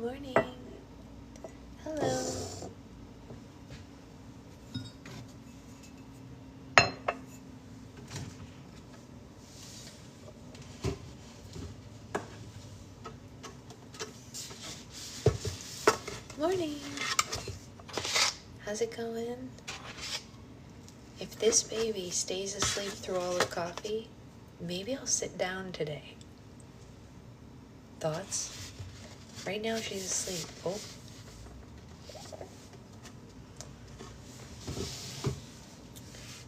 morning. Hello. Morning. How's it going? If this baby stays asleep through all the coffee, maybe I'll sit down today. Thoughts? Right now she's asleep. Oh.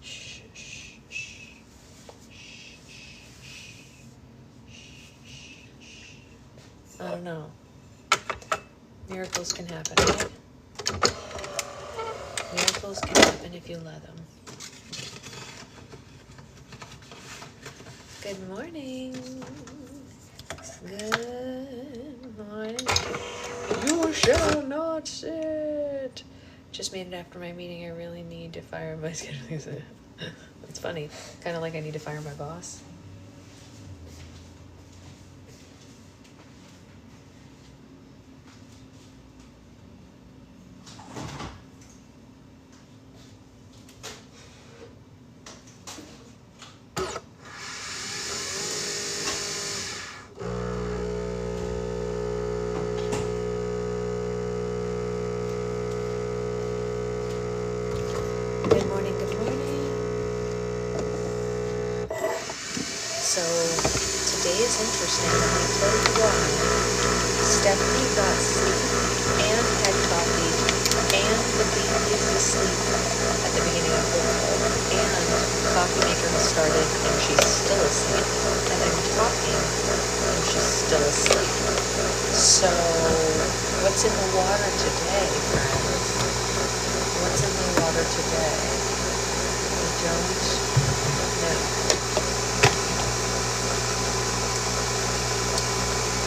Shh, shh, shh. I don't know. Miracles can happen, right? Miracles can happen if you let them. Good morning. Good morning. You shall not sit. Just made it after my meeting. I really need to fire my scheduling. That's funny. Kind of like I need to fire my boss. So today is interesting. I'm going to tell you why. Stephanie got sleep and had coffee, and the baby is asleep at the beginning of Bookclub, and coffee maker has started and she's still asleep, and I'm talking and she's still asleep. So what's in the water today, friends? What's in the water today? I don't know.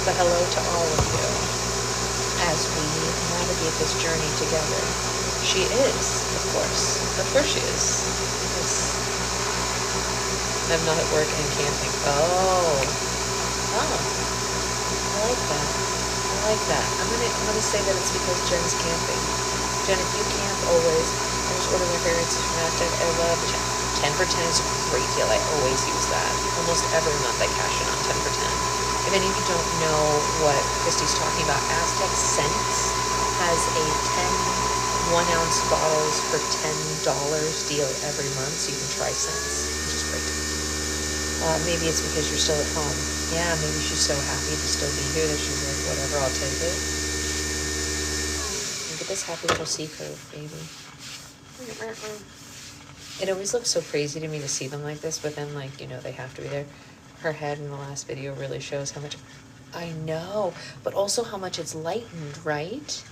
But hello to all of you as we navigate this journey together. She is, of course she is. Because I'm not at work and camping. Oh, I like that. I'm gonna say that it's because Jen's camping. Jen, if you camp always, I just order my favorites from Hashtag. I love 10 for 10 is a great deal. I always use that. Almost every month I cash in on 10 for 10. If any of you don't know what Christy's talking about, Aztec Scents has a 10 1-ounce bottles for $10 deal every month, so you can try scents, which is great. Maybe it's because you're still at home. Yeah, maybe she's so happy to still be here that she's like, whatever, I'll take it. Look at this happy little sea curve, baby. It always looks so crazy to me to see them like this, but then, like, you know, they have to be there. Her head in the last video really shows how much, I know, but also how much it's lightened, right?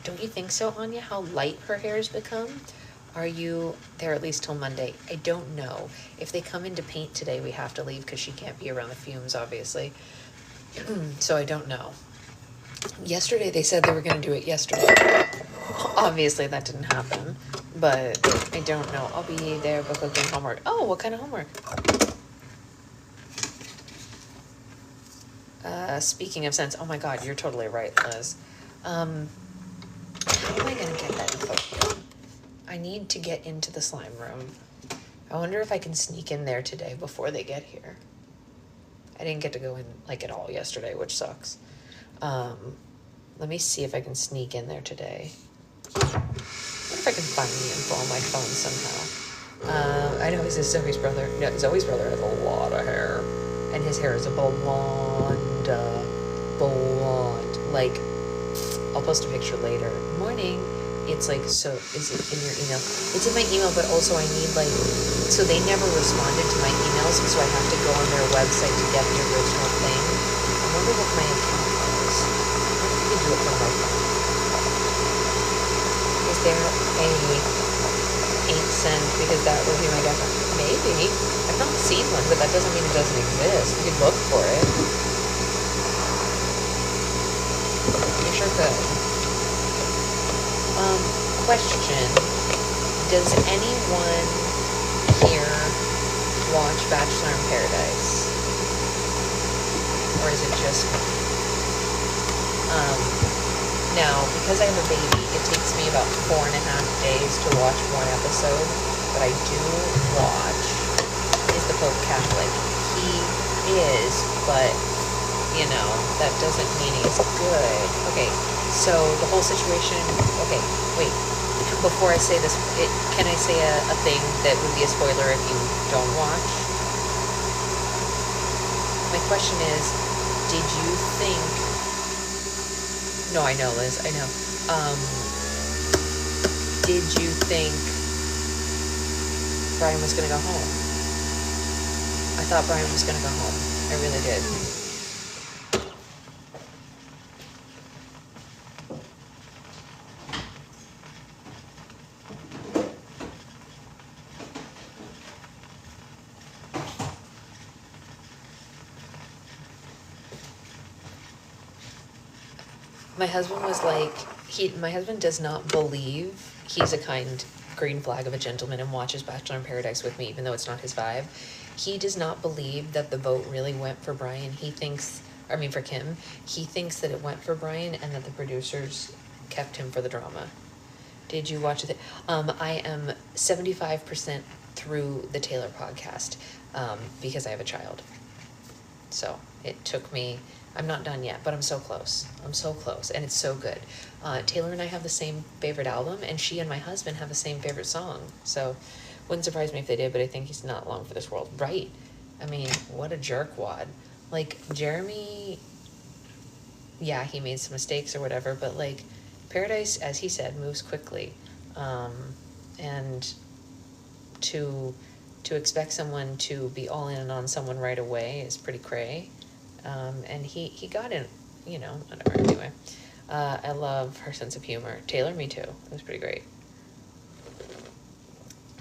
Don't you think so, Anya? How light her hair has become? Are you there at least till Monday? I don't know. If they come in to paint today, we have to leave because she can't be around the fumes, obviously. So I don't know. Yesterday, they said they were going to do it yesterday. Obviously, that didn't happen, but I don't know. I'll be there for cooking homework. Oh, what kind of homework? Speaking of sense, oh my god, you're totally right, Liz. How am I gonna get that info? I need to get into the slime room. I wonder if I can sneak in there today before they get here. I didn't get to go in, like, at all yesterday, which sucks. Let me see if I can sneak in there today. I wonder if I can find the info on my phone somehow. I know this is Zoe's brother. No, Zoe's brother has a lot of hair. And his hair is a blonde. Like, I'll post a picture later. Morning. It's like, so, is it in your email? It's in my email, but also I need, like, so they never responded to my emails, so I have to go on their website to get the original thing. I wonder what my account was. I wonder if you can do it from my phone. Is there a 8-cent, because that would be my guess. Maybe. I've not seen one, but that doesn't mean it doesn't exist. We could look for it. You sure could. Question. Does anyone here watch Bachelor in Paradise? Or is it just me? Now, because I have a baby, it takes me about 4.5 days to watch one episode, but I do watch. Is the Pope Catholic? He is, but, you know, that doesn't mean he's good. Okay, so the whole situation, okay, wait. Before I say this, can I say a thing that would be a spoiler if you don't watch? My question is, did you think... No, I know, Liz, I know. Did you think Brian was going to go home? I thought Brian was going to go home. I really did. My husband was like, my husband does not believe he's a kind green flag of a gentleman and watches Bachelor in Paradise with me, even though it's not his vibe. He does not believe that the vote really went for Brian. He thinks, for Kim, he thinks that it went for Brian and that the producers kept him for the drama. Did you watch it? I am 75% through the Taylor podcast because I have a child. So it took me... I'm not done yet, but I'm so close. I'm so close, and it's so good. Taylor and I have the same favorite album, and she and my husband have the same favorite song. So wouldn't surprise me if they did, but I think he's not long for this world. Right. I mean, what a jerkwad. Like, Jeremy, yeah, he made some mistakes or whatever, but, like, Paradise, as he said, moves quickly. And to expect someone to be all in on someone right away is pretty cray. And he got in, you know, whatever, anyway. I love her sense of humor. Taylor, me too. It was pretty great.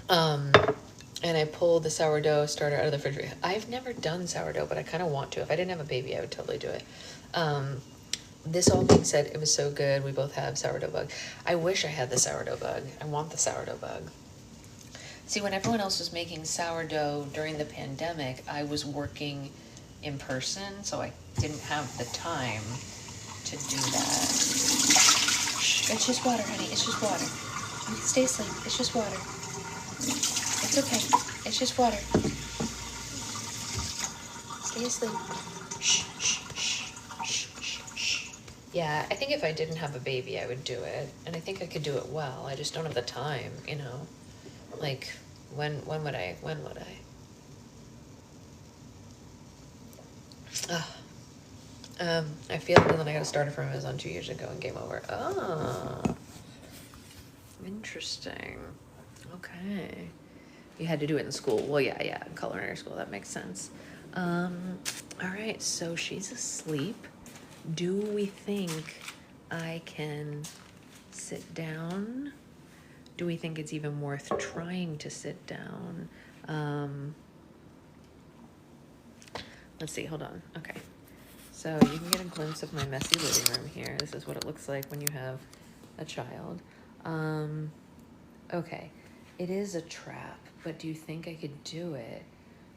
And I pulled the sourdough starter out of the refrigerator. I've never done sourdough, but I kind of want to. If I didn't have a baby, I would totally do it. This all being said, it was so good. We both have sourdough bug. I wish I had the sourdough bug. I want the sourdough bug. See, when everyone else was making sourdough during the pandemic, I was working in person, so I didn't have the time to do that. Shh, it's just water, honey. It's just water. You can stay asleep. It's just water. It's okay. It's just water. Stay asleep. Shh, shh, shh, shh, shh, shh. Yeah, I think if I didn't have a baby, I would do it, and I think I could do it well. I just don't have the time, you know. Like, when would I? When would I? I feel it, and then I got started from Amazon 2 years ago and game over. Oh, interesting. Okay. You had to do it in school. Well, yeah, in culinary school. That makes sense. All right, so she's asleep. Do we think I can sit down? Do we think it's even worth trying to sit down? Let's see, hold on. Okay. So you can get a glimpse of my messy living room here. This is what it looks like when you have a child. Okay. It is a trap, but do you think I could do it?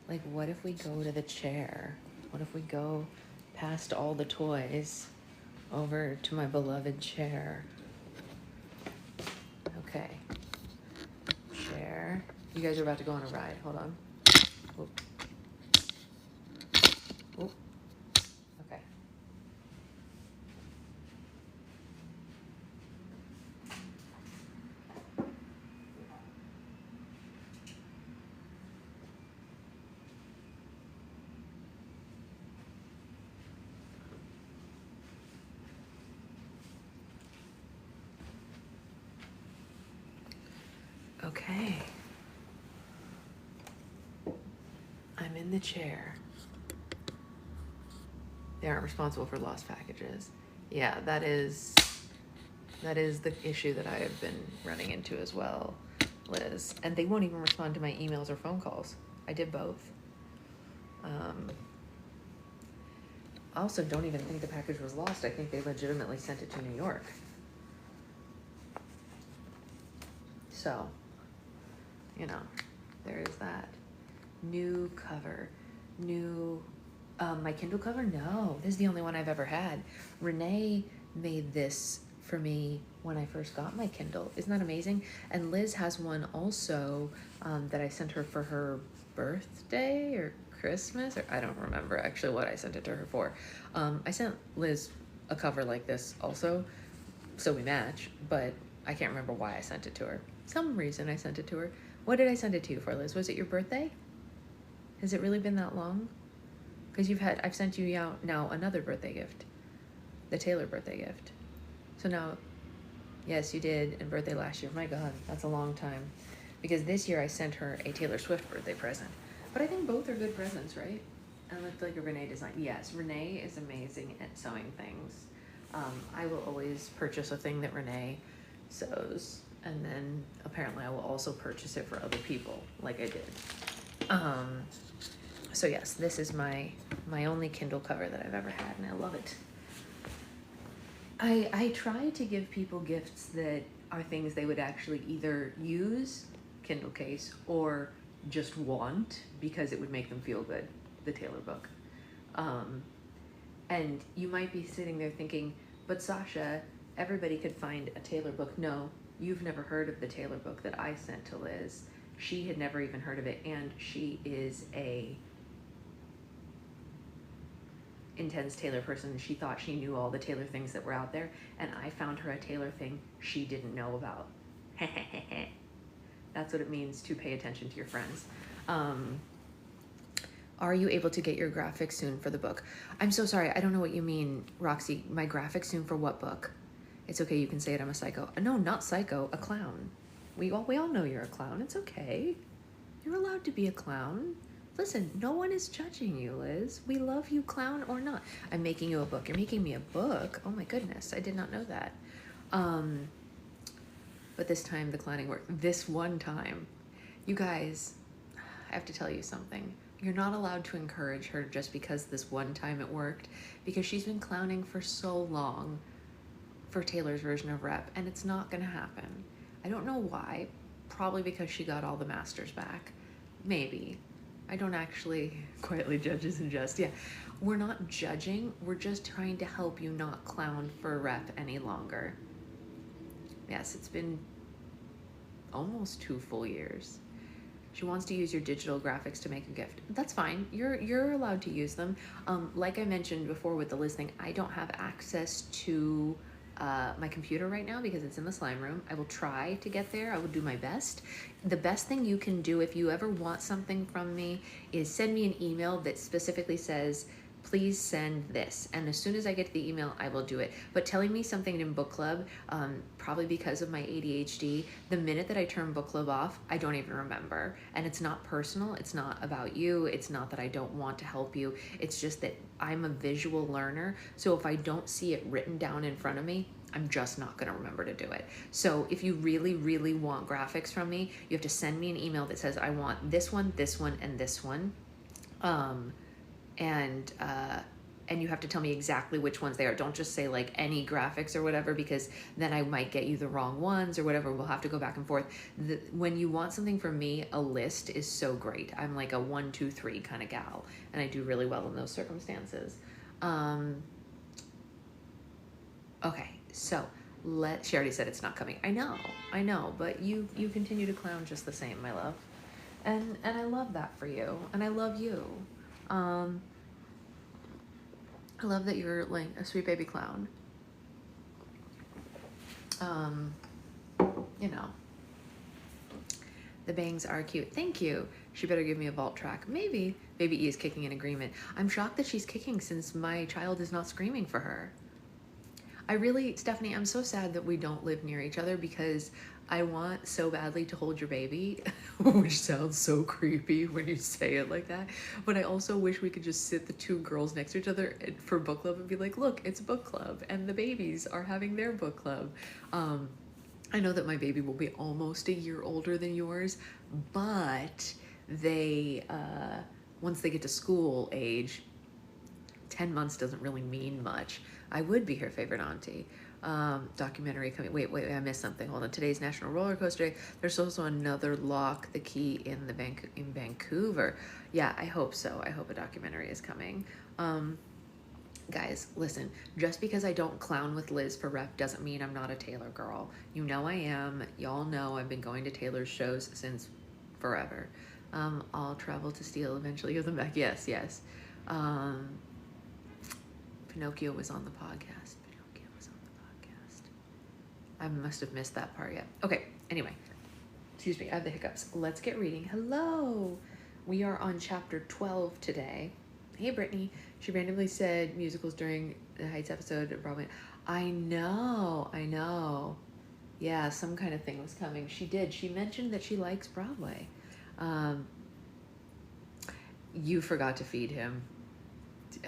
Like, what if we go to the chair? What if we go past all the toys over to my beloved chair? Okay. Chair. You guys are about to go on a ride. Hold on. Oop. Oop. Okay. Okay. I'm in the chair. They aren't responsible for lost packages. Yeah, that is the issue that I have been running into as well, Liz. And they won't even respond to my emails or phone calls. I did both. I also don't even think the package was lost. I think they legitimately sent it to New York. So, you know, there is that. New cover. New... my Kindle cover? No, this is the only one I've ever had. Renee made this for me when I first got my Kindle. Isn't that amazing? And Liz has one also that I sent her for her birthday or Christmas, or I don't remember actually what I sent it to her for. I sent Liz a cover like this also, so we match, but I can't remember why I sent it to her. Some reason I sent it to her. What did I send it to you for, Liz? Was it your birthday? Has it really been that long? Because I've sent you out now another birthday gift, the Taylor birthday gift. So now, yes, you did, and birthday last year. My God, that's a long time. Because this year I sent her a Taylor Swift birthday present. But I think both are good presents, right? And I looked like a Renee design. Yes, Renee is amazing at sewing things. I will always purchase a thing that Renee sews, and then apparently I will also purchase it for other people, like I did. So yes, this is my only Kindle cover that I've ever had, and I love it. I try to give people gifts that are things they would actually either use, Kindle case, or just want because it would make them feel good, the Taylor book. And you might be sitting there thinking, but Sasha, everybody could find a Taylor book. No, you've never heard of the Taylor book that I sent to Liz. She had never even heard of it, and she is a intense Taylor person. She thought she knew all the Taylor things that were out there, and I found her a Taylor thing she didn't know about. That's what it means to pay attention to your friends. Are you able to get your graphics soon for the book? I'm so sorry, I don't know what you mean, Roxy. My graphics soon for what book? It's okay, you can say it, I'm a psycho. No, not psycho, a clown. We all know you're a clown, it's okay. You're allowed to be a clown. Listen, no one is judging you, Liz. We love you, clown or not. I'm making you a book. You're making me a book? Oh my goodness, I did not know that. But this time the clowning worked. This one time. You guys, I have to tell you something. You're not allowed to encourage her just because this one time it worked, because she's been clowning for so long for Taylor's version of Rep, and it's not gonna happen. I don't know why. Probably because she got all the masters back. Maybe. I don't actually quietly judges and just, yeah. We're not judging, we're just trying to help you not clown for Rep any longer. Yes, it's been almost 2 full years. She wants to use your digital graphics to make a gift. That's fine, you're allowed to use them. Like I mentioned before with the listing, I don't have access to my computer right now because it's in the slime room. I will try to get there. I will do my best. The best thing you can do if you ever want something from me is send me an email that specifically says, please send this. And as soon as I get to the email, I will do it. But telling me something in book club, probably because of my ADHD, the minute that I turn book club off, I don't even remember. And it's not personal. It's not about you. It's not that I don't want to help you. It's just that I'm a visual learner. So if I don't see it written down in front of me, I'm just not going to remember to do it. So if you really, really want graphics from me, you have to send me an email that says, I want this one, and this one. And you have to tell me exactly which ones they are. Don't just say like any graphics or whatever, because then I might get you the wrong ones or whatever. We'll have to go back and forth. When you want something from me, a list is so great. I'm like a 1, 2, 3 kind of gal, and I do really well in those circumstances. Okay, so she already said it's not coming. I know, but you continue to clown just the same, my love. And I love that for you, and I love you. I love that you're like a sweet baby clown. You know, the bangs are cute. Thank you. She better give me a vault track. Maybe. Baby E is kicking in agreement. I'm shocked that she's kicking since my child is not screaming for her. Stephanie, I'm so sad that we don't live near each other because I want so badly to hold your baby, which sounds so creepy when you say it like that. But I also wish we could just sit the 2 girls next to each other for book club and be like, look, it's book club and the babies are having their book club. I know that my baby will be almost a year older than yours, but they, once they get to school age, 10 months doesn't really mean much. I would be her favorite auntie. Documentary coming. Wait, I missed something. Hold on. Today's National Roller Coaster Day. There's also another Lock the Key in Vancouver. Yeah, I hope so. I hope a documentary is coming. Guys, listen, just because I don't clown with Liz for rep doesn't mean I'm not a Taylor girl. You know I am. Y'all know I've been going to Taylor's shows since forever. I'll travel to steal, eventually give them back. Yes, yes. Pinocchio was on the podcast. Pinocchio was on the podcast. I must have missed that part yet. Okay, anyway. Excuse me, I have the hiccups. Let's get reading. Hello. We are on chapter 12 today. Hey, Brittany. She randomly said musicals during the Heights episode. Probably. I know. Yeah, some kind of thing was coming. She did. She mentioned that she likes Broadway. You forgot to feed him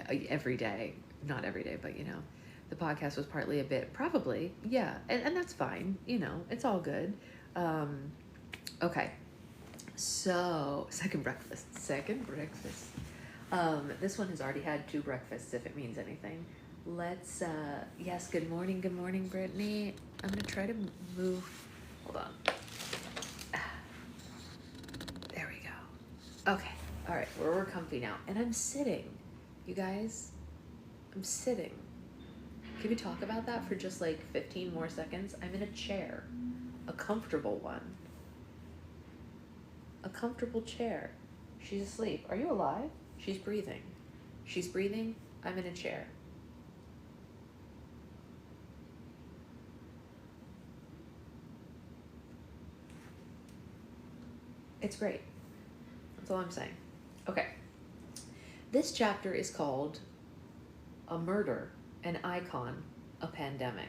every day. Not every day, but you know. The podcast was partly a bit, probably. Yeah, and that's fine. You know, it's all good. Okay. So, second breakfast. This one has already had 2 breakfasts, if it means anything. Let's, yes, good morning, Brittany. I'm gonna try to move, hold on. There we go. Okay, all right, we're comfy now. And I'm sitting, you guys, I'm sitting. Can we talk about that for just like 15 more seconds? I'm in a chair, a comfortable one. A comfortable chair. She's asleep. Are you alive? She's breathing. She's breathing. I'm in a chair. It's great. That's all I'm saying. Okay. This chapter is called A Murder, an Icon, a Pandemic.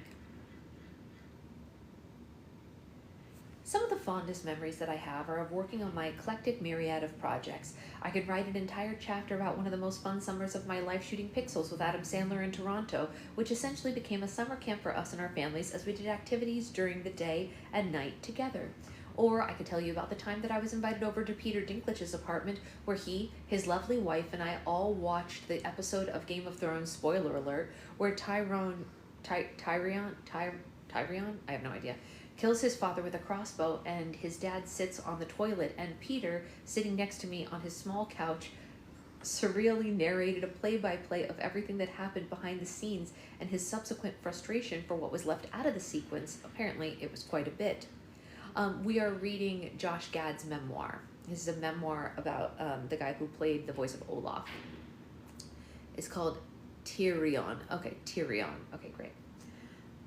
Some of the fondest memories that I have are of working on my eclectic myriad of projects. I could write an entire chapter about one of the most fun summers of my life shooting Pixels with Adam Sandler in Toronto, which essentially became a summer camp for us and our families as we did activities during the day and night together. Or I could tell you about the time that I was invited over to Peter Dinklage's apartment where he, his lovely wife, and I all watched the episode of Game of Thrones, spoiler alert, where Tyrion, I have no idea, kills his father with a crossbow, and his dad sits on the toilet, and Peter, sitting next to me on his small couch, surreally narrated a play-by-play of everything that happened behind the scenes and his subsequent frustration for what was left out of the sequence. Apparently, it was quite a bit. We are reading Josh Gad's memoir. This is a memoir about the guy who played the voice of Olaf. It's called Tyrion. Okay, Tyrion. Okay, great.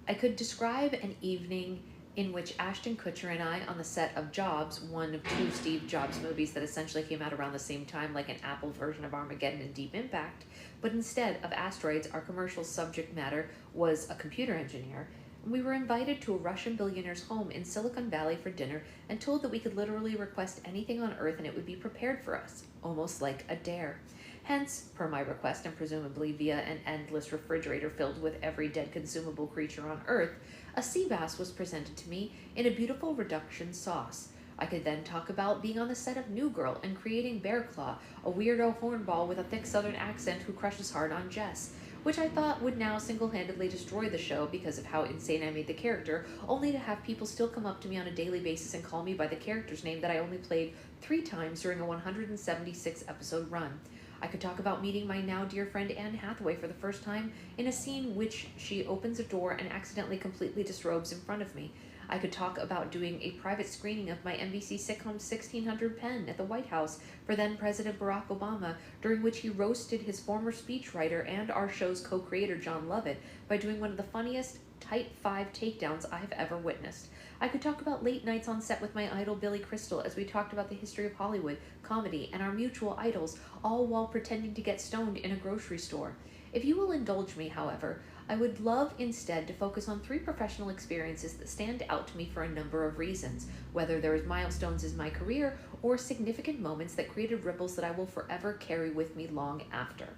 I could describe an evening in which Ashton Kutcher and I, on the set of Jobs, one of 2 Steve Jobs movies that essentially came out around the same time, like an Apple version of Armageddon and Deep Impact, but instead of asteroids, our commercial subject matter was a computer engineer. We were invited to a Russian billionaire's home in Silicon Valley for dinner and told that we could literally request anything on Earth and it would be prepared for us, almost like a dare. Hence, per my request and presumably via an endless refrigerator filled with every dead consumable creature on Earth, a sea bass was presented to me in a beautiful reduction sauce. I could then talk about being on the set of New Girl and creating Bear Claw, a weirdo hornball with a thick southern accent who crushes hard on Jess, which I thought would now single-handedly destroy the show because of how insane I made the character, only to have people still come up to me on a daily basis and call me by the character's name that I only played 3 times during a 176-episode run. I could talk about meeting my now dear friend Anne Hathaway for the first time in a scene which she opens a door and accidentally completely disrobes in front of me. I could talk about doing a private screening of my NBC sitcom 1600 Penn at the White House for then President Barack Obama, during which he roasted his former speechwriter and our show's co-creator John Lovett by doing one of the funniest Type 5 takedowns I have ever witnessed. I could talk about late nights on set with my idol Billy Crystal as we talked about the history of Hollywood, comedy, and our mutual idols, all while pretending to get stoned in a grocery store. If you will indulge me, however, I would love instead to focus on 3 professional experiences that stand out to me for a number of reasons, whether there is milestones in my career or significant moments that created ripples that I will forever carry with me long after.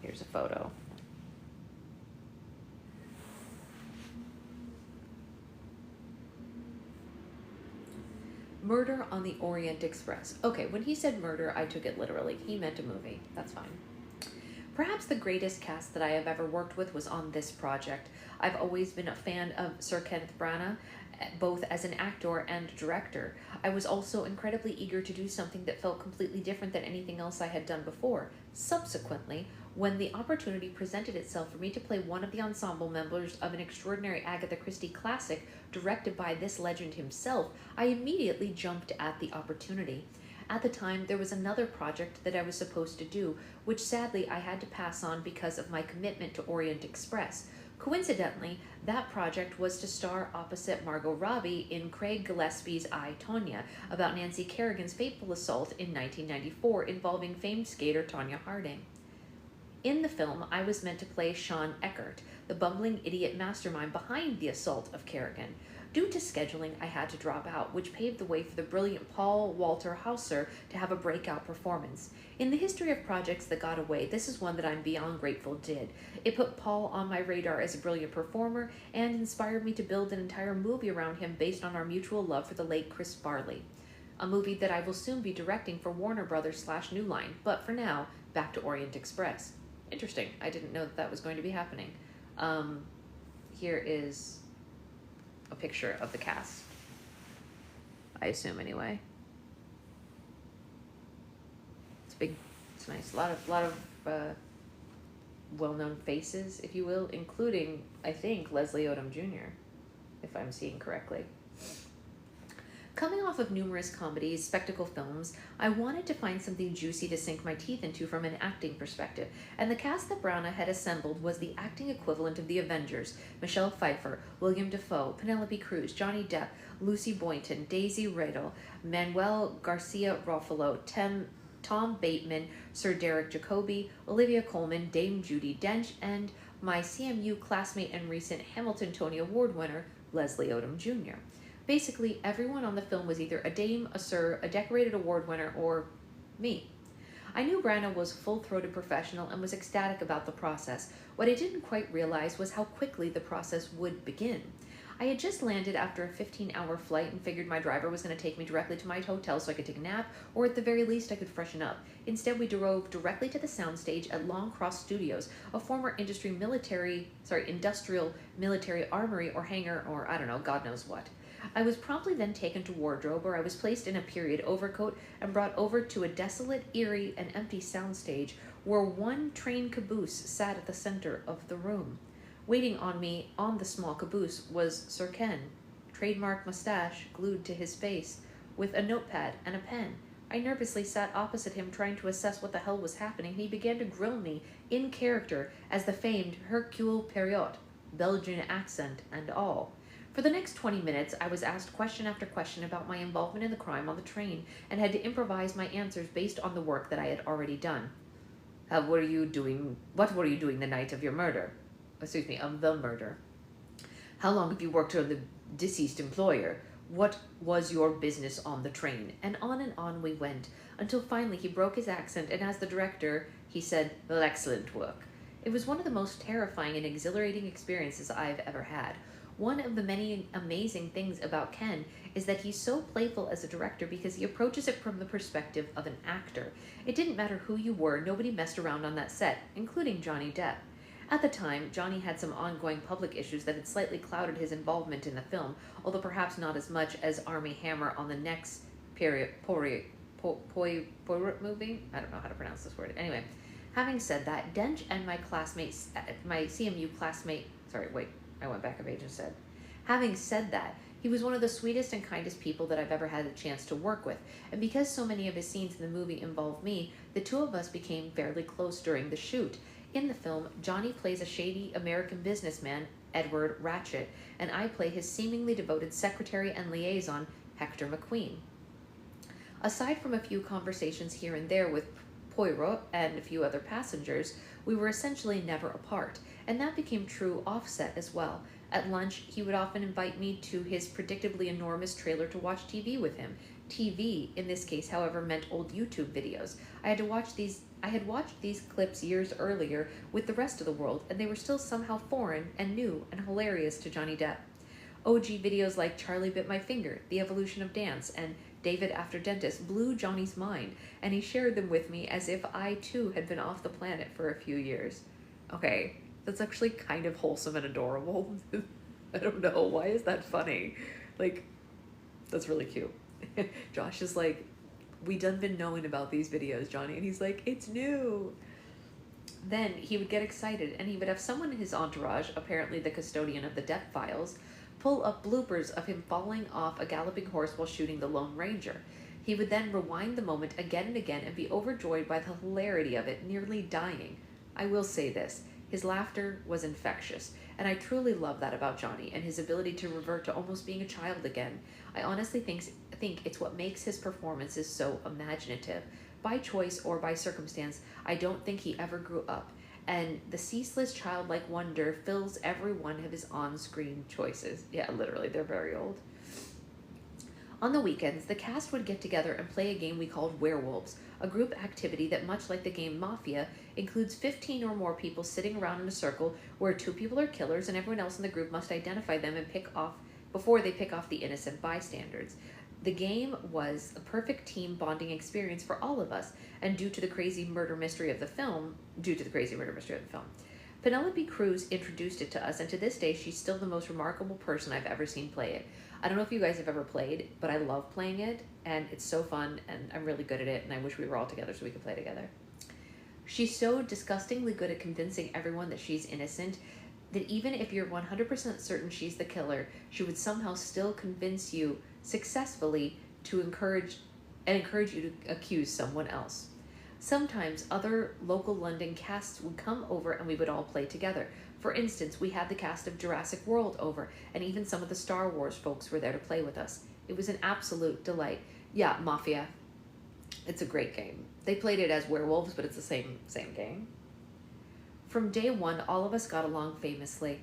Here's a photo. Murder on the Orient Express. Okay, when he said murder, I took it literally. He meant a movie. That's fine. Perhaps the greatest cast that I have ever worked with was on this project. I've always been a fan of Sir Kenneth Branagh, both as an actor and director. I was also incredibly eager to do something that felt completely different than anything else I had done before. Subsequently, when the opportunity presented itself for me to play one of the ensemble members of an extraordinary Agatha Christie classic directed by this legend himself, I immediately jumped at the opportunity. At the time, there was another project that I was supposed to do, which sadly I had to pass on because of my commitment to Orient Express. Coincidentally, that project was to star opposite Margot Robbie in Craig Gillespie's I, Tonya, about Nancy Kerrigan's fateful assault in 1994 involving famed skater Tonya Harding. In the film, I was meant to play Sean Eckert, the bumbling idiot mastermind behind the assault of Kerrigan. Due to scheduling, I had to drop out, which paved the way for the brilliant Paul Walter Hauser to have a breakout performance. In the history of projects that got away, this is one that I'm beyond grateful did. It put Paul on my radar as a brilliant performer and inspired me to build an entire movie around him based on our mutual love for the late Chris Farley. A movie that I will soon be directing for Warner Brothers / New Line, but for now, back to Orient Express. Interesting. I didn't know that was going to be happening. Here is a picture of the cast. I assume anyway. It's big. It's nice. A lot of well-known faces, if you will, including, I think, Leslie Odom Jr., if I'm seeing correctly. Coming off of numerous comedies, spectacle films, I wanted to find something juicy to sink my teeth into from an acting perspective, and the cast that Branagh had assembled was the acting equivalent of the Avengers: Michelle Pfeiffer, William Dafoe, Penelope Cruz, Johnny Depp, Lucy Boynton, Daisy Ridley, Manuel Garcia Ruffalo, Tom Bateman, Sir Derek Jacobi, Olivia Colman, Dame Judi Dench, and my CMU classmate and recent Hamilton Tony Award winner, Leslie Odom Jr. Basically, everyone on the film was either a dame, a sir, a decorated award winner, or me. I knew Branagh was a full-throated professional and was ecstatic about the process. What I didn't quite realize was how quickly the process would begin. I had just landed after a 15-hour flight and figured my driver was going to take me directly to my hotel so I could take a nap, or at the very least I could freshen up. Instead, we drove directly to the soundstage at Long Cross Studios, a former industrial military armory or hangar, or I don't know, God knows what. I was promptly then taken to wardrobe, where I was placed in a period overcoat and brought over to a desolate, eerie, and empty soundstage where one train caboose sat at the center of the room. Waiting on me on the small caboose was Sir Ken, trademark mustache glued to his face, with a notepad and a pen. I nervously sat opposite him trying to assess what the hell was happening. He began to grill me in character as the famed Hercule Poirot, Belgian accent and all. For the next 20 minutes, I was asked question after question about my involvement in the crime on the train and had to improvise my answers based on the work that I had already done. What were you doing the night of your murder? Of the murder. How long have you worked for the deceased employer? What was your business on the train? And on we went, until finally he broke his accent, and as the director, he said, "Well, excellent work." It was one of the most terrifying and exhilarating experiences I've ever had. One of the many amazing things about Ken is that he's so playful as a director because he approaches it from the perspective of an actor. It didn't matter who you were, nobody messed around on that set, including Johnny Depp. At the time, Johnny had some ongoing public issues that had slightly clouded his involvement in the film, although perhaps not as much as Armie Hammer on the next Poirot movie? I don't know how to pronounce this word. Anyway, having said that, Dench and my CMU classmate, I went back a page and said. Having said that, he was one of the sweetest and kindest people that I've ever had the chance to work with, and because so many of his scenes in the movie involved me, the two of us became fairly close during the shoot. In the film, Johnny plays a shady American businessman, Edward Ratchet, and I play his seemingly devoted secretary and liaison, Hector McQueen. Aside from a few conversations here and there with Poirot and a few other passengers, we were essentially never apart, and that became true off-set as well. At lunch, he would often invite me to his predictably enormous trailer to watch TV with him. TV, in this case, however, meant old YouTube videos. I had watched these clips years earlier with the rest of the world, and they were still somehow foreign and new and hilarious to Johnny Depp. OG videos like Charlie Bit My Finger, The Evolution of Dance, and David After Dentist blew Johnny's mind, and he shared them with me as if I too had been off the planet for a few years. Okay, that's actually kind of wholesome and adorable. I don't know, why is that funny? Like, that's really cute. Josh is like, we done been knowing about these videos, Johnny. And he's like, it's new. Then he would get excited and he would have someone in his entourage, apparently the custodian of the death files, pull up bloopers of him falling off a galloping horse while shooting the Lone Ranger. He would then rewind the moment again and again and be overjoyed by the hilarity of it, nearly dying. I will say this, his laughter was infectious, and I truly love that about Johnny and his ability to revert to almost being a child again. I honestly think it's what makes his performances so imaginative. By choice or by circumstance, I don't think he ever grew up, and the ceaseless childlike wonder fills every one of his on-screen choices. Yeah, literally, they're very old. On the weekends, the cast would get together and play a game we called Werewolves, a group activity that, much like the game Mafia, includes 15 or more people sitting around in a circle where 2 people are killers and everyone else in the group must identify them and before they pick off the innocent bystanders. The game was a perfect team bonding experience for all of us, and due to the crazy murder mystery of the film, Penelope Cruz introduced it to us, and to this day, she's still the most remarkable person I've ever seen play it. I don't know if you guys have ever played, but I love playing it, and it's so fun, and I'm really good at it, and I wish we were all together so we could play together. She's so disgustingly good at convincing everyone that she's innocent, that even if you're 100% certain she's the killer, she would somehow still convince you successfully to encourage you to accuse someone else. Sometimes other local London casts would come over and we would all play together. For instance, we had the cast of Jurassic World over, and even some of the Star Wars folks were there to play with us. It was an absolute delight. Yeah, Mafia. It's a great game. They played it as werewolves, but it's the same game. From day one, all of us got along famously.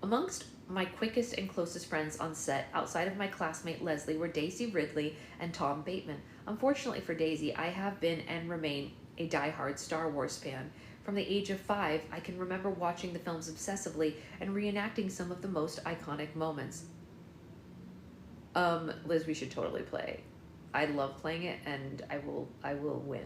Amongst my quickest and closest friends on set, outside of my classmate Leslie, were Daisy Ridley and Tom Bateman. Unfortunately for Daisy, I have been and remain a die-hard Star Wars fan. From the age of 5, I can remember watching the films obsessively and reenacting some of the most iconic moments. Liz, we should totally play. I love playing it, and I will win.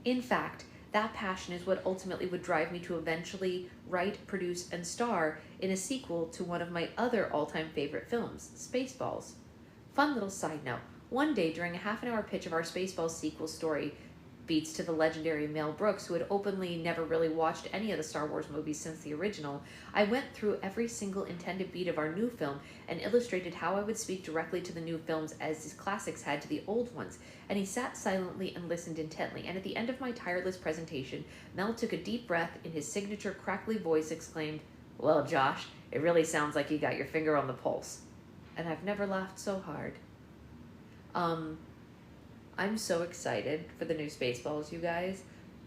In fact, that passion is what ultimately would drive me to eventually write, produce, and star in a sequel to one of my other all-time favorite films, Spaceballs. Fun little side note, one day during a half-an-hour pitch of our Spaceballs sequel story, beats to the legendary Mel Brooks, who had openly never really watched any of the Star Wars movies since the original, I went through every single intended beat of our new film and illustrated how I would speak directly to the new films as his classics had to the old ones, and he sat silently and listened intently, and at the end of my tireless presentation, Mel took a deep breath in his signature crackly voice, exclaimed, "Well, Josh, it really sounds like you got your finger on the pulse." And I've never laughed so hard. I'm so excited for the new Spaceballs, you guys.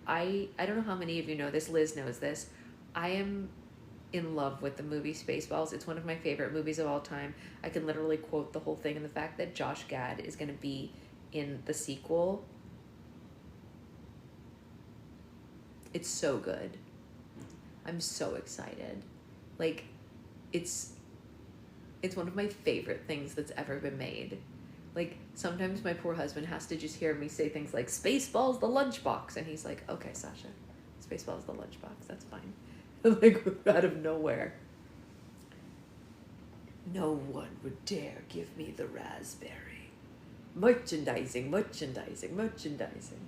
I don't know how many of you know this. Liz knows this. I am in love with the movie Spaceballs. It's one of my favorite movies of all time. I can literally quote the whole thing, and the fact that Josh Gad is going to be in the sequel, it's so good. I'm so excited. Like, it's one of my favorite things that's ever been made. Like, sometimes my poor husband has to just hear me say things like, "Spaceballs the lunchbox," and he's like, "Okay, Sasha, Spaceballs the lunchbox, that's fine." Like, out of nowhere. "No one would dare give me the raspberry. Merchandising, merchandising, merchandising."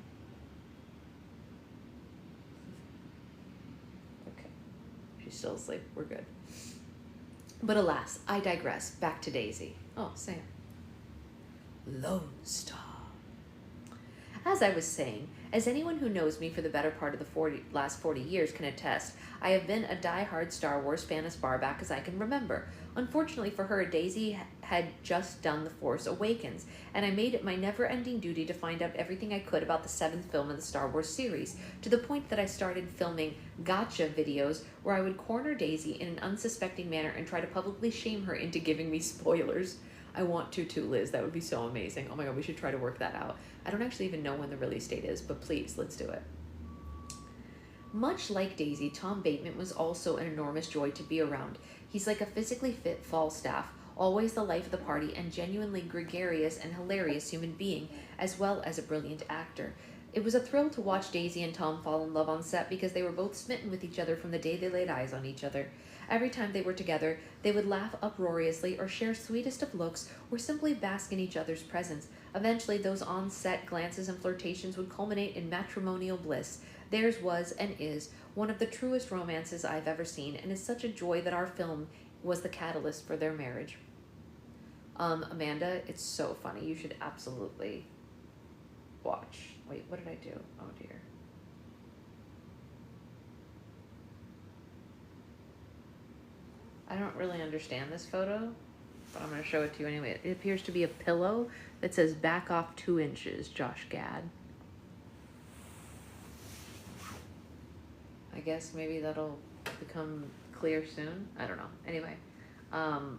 Okay, she's still asleep, we're good. But alas, I digress. Back to Daisy. Oh, Sam. Lone Star. As I was saying, as anyone who knows me for the better part of the last 40 years can attest, I have been a die-hard Star Wars fan as far back as I can remember. Unfortunately for her, Daisy had just done The Force Awakens, and I made it my never-ending duty to find out everything I could about the 7th film in the Star Wars series, to the point that I started filming gotcha videos where I would corner Daisy in an unsuspecting manner and try to publicly shame her into giving me spoilers. I want to too, Liz. That would be so amazing. Oh my god, we should try to work that out. I don't actually even know when the release date is, but please, let's do it. Much like Daisy, Tom Bateman was also an enormous joy to be around. He's like a physically fit Falstaff, always the life of the party, and genuinely gregarious and hilarious human being, as well as a brilliant actor. It was a thrill to watch Daisy and Tom fall in love on set because they were both smitten with each other from the day they laid eyes on each other. Every time they were together, they would laugh uproariously or share sweetest of looks or simply bask in each other's presence. Eventually, those on-set glances and flirtations would culminate in matrimonial bliss. Theirs was and is one of the truest romances I've ever seen, and is such a joy that our film was the catalyst for their marriage. Amanda, it's so funny. You should absolutely watch. Wait, what did I do? Oh dear. I don't really understand this photo, but I'm going to show it to you anyway. It appears to be a pillow that says back off 2 inches, Josh Gad. I guess maybe that'll become clear soon. I don't know. Anyway, and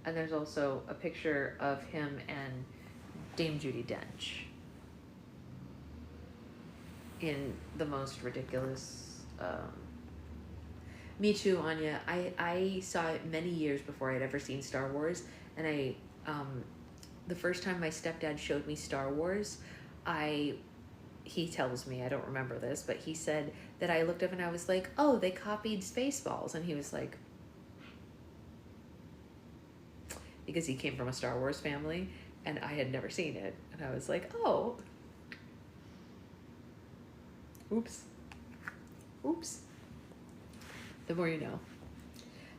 there's also a picture of him and Dame Judi Dench in the most ridiculous. Me too, Anya. I saw it many years before I'd ever seen Star Wars, and the first time my stepdad showed me Star Wars, he tells me, I don't remember this, but he said that I looked up and I was like, oh, they copied Spaceballs, and he was like, because he came from a Star Wars family, and I had never seen it, and I was like, oh. Oops. The more you know.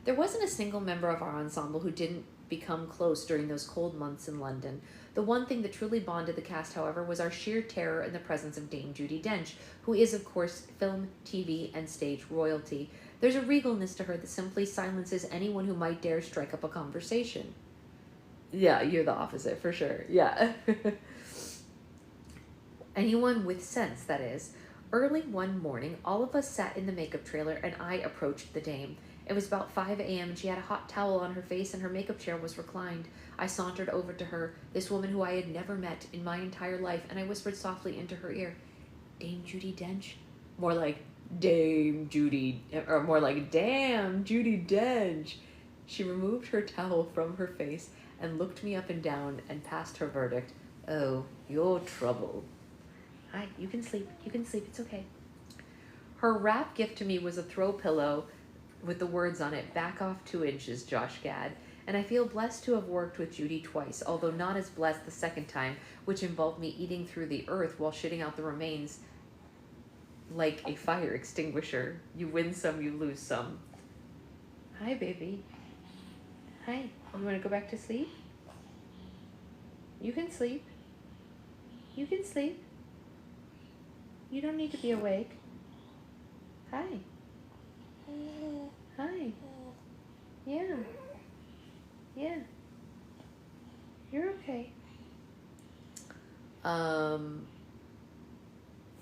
There wasn't a single member of our ensemble who didn't become close during those cold months in London. The one thing that truly bonded the cast, however, was our sheer terror in the presence of Dame Judi Dench, who is, of course, film, TV, and stage royalty. There's a regalness to her that simply silences anyone who might dare strike up a conversation. Yeah, you're the opposite, for sure. Yeah. Anyone with sense, that is. Early one morning, all of us sat in the makeup trailer, and I approached the dame. It was about 5 a.m., and she had a hot towel on her face, and her makeup chair was reclined. I sauntered over to her, this woman who I had never met in my entire life, and I whispered softly into her ear, Dame Judi Dench? More like, Dame Judi, or more like, damn Judi Dench. She removed her towel from her face and looked me up and down and passed her verdict. Oh, you're trouble. Hi, you can sleep, it's okay. Her wrap gift to me was a throw pillow with the words on it, back off 2 inches, Josh Gad. And I feel blessed to have worked with Judi twice, although not as blessed the second time, which involved me eating through the earth while shitting out the remains like a fire extinguisher. You win some, you lose some. Hi, baby. Hi, you want to go back to sleep? You can sleep. You can sleep. You don't need to be awake. Hi. Hi. Yeah. Yeah. You're okay.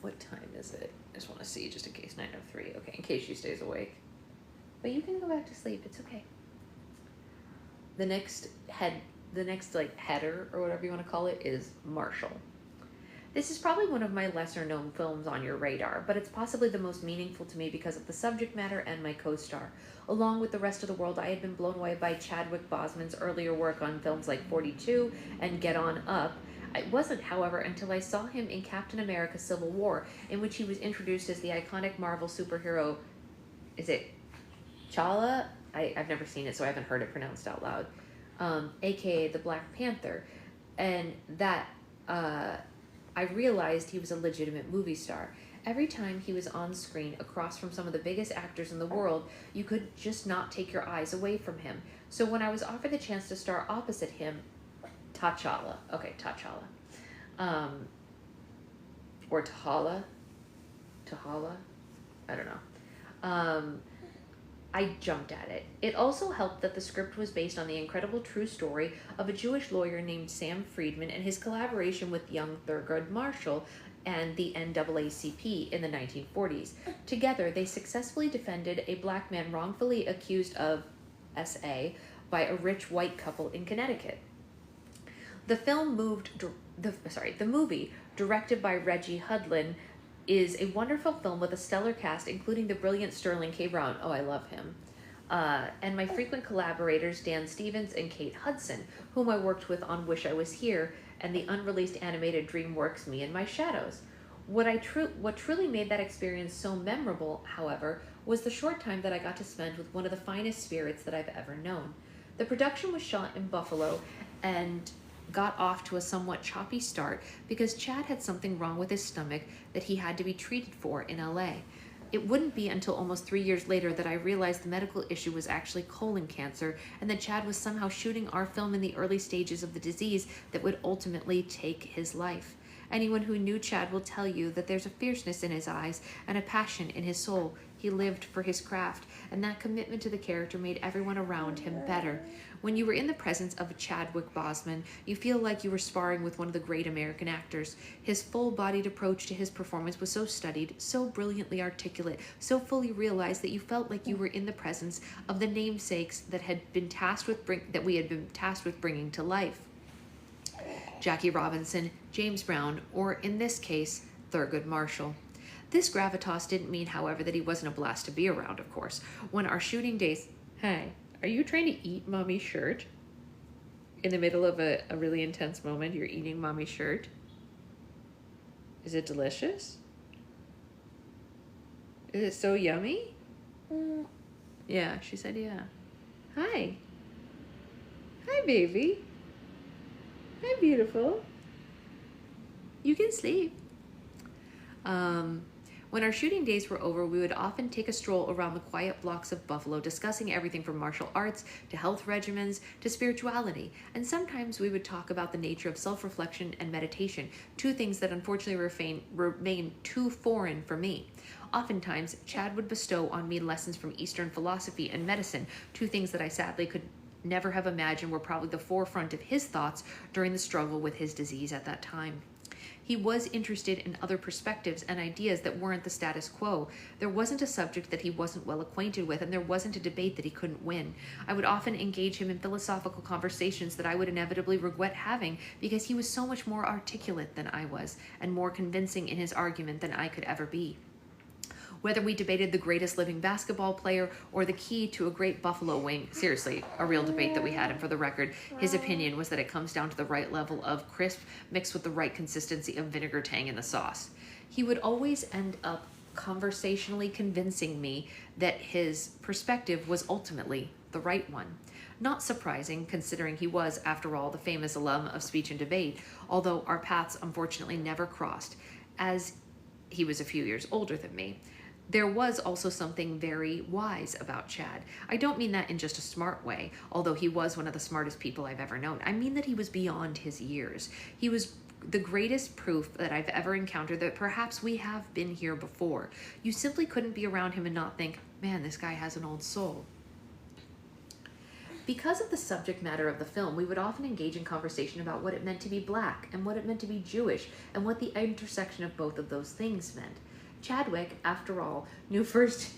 What time is it? I just want to see, just in case. 9:03. Okay, in case she stays awake. But you can go back to sleep. It's okay. The next like header or whatever you want to call it is Marshall. This is probably one of my lesser known films on your radar, but it's possibly the most meaningful to me because of the subject matter and my co-star. Along with the rest of the world, I had been blown away by Chadwick Boseman's earlier work on films like 42 and Get On Up. It wasn't, however, until I saw him in Captain America Civil War, in which he was introduced as the iconic Marvel superhero, is it T'Challa? I've never seen it, so I haven't heard it pronounced out loud. AKA the Black Panther. And that, I realized he was a legitimate movie star. Every time he was on screen across from some of the biggest actors in the world, you could just not take your eyes away from him. So when I was offered the chance to star opposite him, T'Challa. Okay, T'Challa. Or T'Challa. I don't know. I jumped at it. It also helped that the script was based on the incredible true story of a Jewish lawyer named Sam Friedman and his collaboration with young Thurgood Marshall and the NAACP in the 1940s. Together, they successfully defended a black man wrongfully accused of SA by a rich white couple in Connecticut. The movie, directed by Reggie Hudlin, is a wonderful film with a stellar cast, including the brilliant Sterling K. Brown. Oh, I love him. And my frequent collaborators, Dan Stevens and Kate Hudson, whom I worked with on Wish I Was Here and the unreleased animated DreamWorks Me and My Shadows. What truly made that experience so memorable, however, was the short time that I got to spend with one of the finest spirits that I've ever known. The production was shot in Buffalo and got off to a somewhat choppy start because Chad had something wrong with his stomach that he had to be treated for in LA. It wouldn't be until almost 3 years later that I realized the medical issue was actually colon cancer, and that Chad was somehow shooting our film in the early stages of the disease that would ultimately take his life. Anyone who knew Chad will tell you that there's a fierceness in his eyes and a passion in his soul. He lived for his craft, and that commitment to the character made everyone around him better. When you were in the presence of Chadwick Boseman, you feel like you were sparring with one of the great American actors. His full-bodied approach to his performance was so studied, so brilliantly articulate, so fully realized that you felt like you were in the presence of the namesakes that we had been tasked with bringing to life. Jackie Robinson, James Brown, or in this case, Thurgood Marshall. This gravitas didn't mean, however, that he wasn't a blast to be around, of course. When our shooting days... Hey, are you trying to eat Mommy's shirt? In the middle of a really intense moment, you're eating Mommy's shirt? Is it delicious? Is it so yummy? Yeah, she said yeah. Hi. Hi, baby. Hi, beautiful. You can sleep. When our shooting days were over, we would often take a stroll around the quiet blocks of Buffalo, discussing everything from martial arts to health regimens to spirituality. And sometimes we would talk about the nature of self-reflection and meditation, two things that unfortunately remain too foreign for me. Oftentimes, Chad would bestow on me lessons from Eastern philosophy and medicine, two things that I sadly could never have imagined were probably the forefront of his thoughts during the struggle with his disease at that time. He was interested in other perspectives and ideas that weren't the status quo. There wasn't a subject that he wasn't well acquainted with, and there wasn't a debate that he couldn't win. I would often engage him in philosophical conversations that I would inevitably regret having because he was so much more articulate than I was, and more convincing in his argument than I could ever be. Whether we debated the greatest living basketball player or the key to a great buffalo wing, seriously, a real debate that we had, and for the record, his opinion was that it comes down to the right level of crisp mixed with the right consistency of vinegar tang in the sauce. He would always end up conversationally convincing me that his perspective was ultimately the right one. Not surprising, considering he was, after all, the famous alum of speech and debate, although our paths unfortunately never crossed, as he was a few years older than me. There was also something very wise about Chad. I don't mean that in just a smart way, although he was one of the smartest people I've ever known. I mean that he was beyond his years. He was the greatest proof that I've ever encountered that perhaps we have been here before. You simply couldn't be around him and not think, man, this guy has an old soul. Because of the subject matter of the film, we would often engage in conversation about what it meant to be Black and what it meant to be Jewish and what the intersection of both of those things meant. Chadwick, after all, knew first...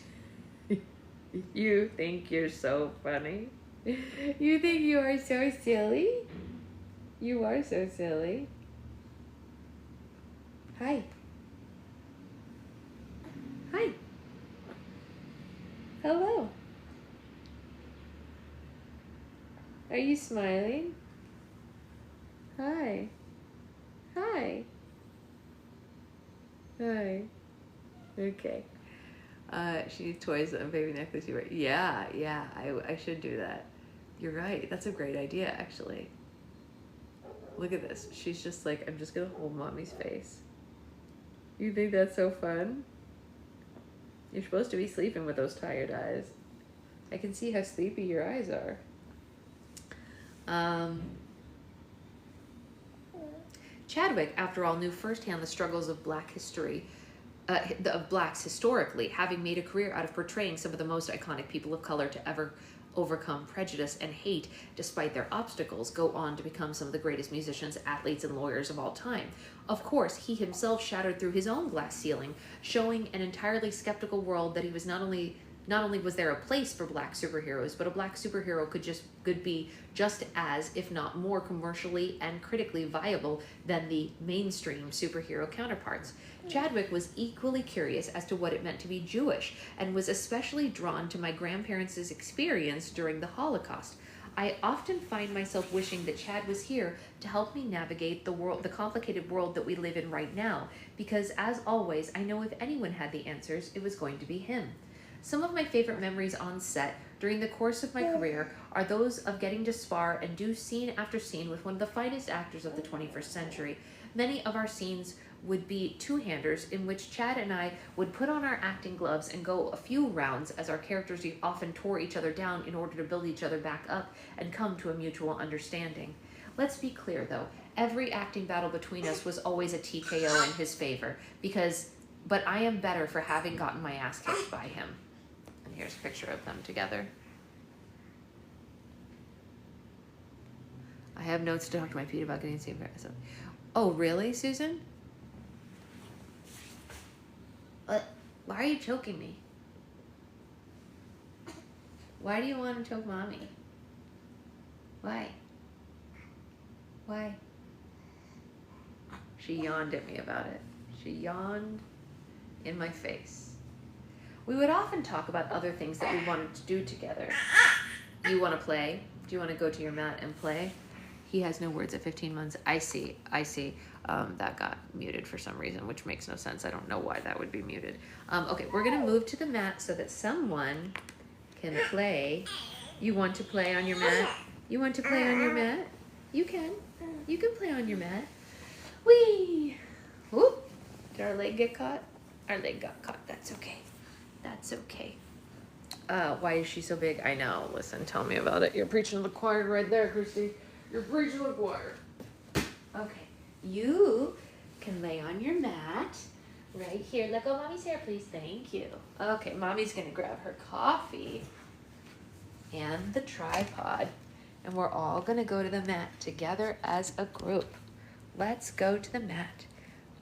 You think you're so funny? You think you are so silly? You are so silly. Hi. Hi. Hello. Are you smiling? Hi. Hi. Hi. Okay. She needs toys and baby necklace. You right? Yeah, I should do that. You're right. That's a great idea, actually. Look at this. She's just like, I'm just gonna hold mommy's face. You think that's so fun? You're supposed to be sleeping with those tired eyes. I can see how sleepy your eyes are. Chadwick, after all, knew firsthand the struggles of Black history, of Blacks historically, having made a career out of portraying some of the most iconic people of color to ever overcome prejudice and hate despite their obstacles, go on to become some of the greatest musicians, athletes, and lawyers of all time. Of course, he himself shattered through his own glass ceiling, showing an entirely skeptical world that he was not only was there a place for Black superheroes, but a Black superhero could be just as, if not more, commercially and critically viable than the mainstream superhero counterparts. Chadwick was equally curious as to what it meant to be Jewish, and was especially drawn to my grandparents' experience during the Holocaust. I often find myself wishing that Chad was here to help me navigate the complicated world that we live in right now, because as always, I know if anyone had the answers, it was going to be him. Some of my favorite memories on set during the course of my career are those of getting to spar and do scene after scene with one of the finest actors of the 21st century. Many of our scenes would be two-handers in which Chad and I would put on our acting gloves and go a few rounds as our characters often tore each other down in order to build each other back up and come to a mutual understanding. Let's be clear though, every acting battle between us was always a TKO in his favor, but I am better for having gotten my ass kicked by him. And here's a picture of them together. I have notes to talk to my Pete about getting saved. Oh, really, Susan? What? Why are you choking me? Why do you want to choke mommy? Why? Why? She yawned at me about it. She yawned in my face. We would often talk about other things that we wanted to do together. You want to play? Do you want to go to your mat and play? He has no words at 15 months. I see. That got muted for some reason, which makes no sense. I don't know why that would be muted. Okay, we're gonna move to the mat so that someone can play. You want to play on your mat? You want to play on your mat? You can. You can play on your mat. Whee! Whoop! Did our leg get caught? Our leg got caught. That's okay. That's okay. Why is she so big? I know. Listen, tell me about it. You're preaching to the choir right there, Christy. You're preaching to the choir. Okay. You can lay on your mat right here. Let go of mommy's hair, please. Thank you. Okay, mommy's going to grab her coffee and the tripod. And we're all going to go to the mat together as a group. Let's go to the mat.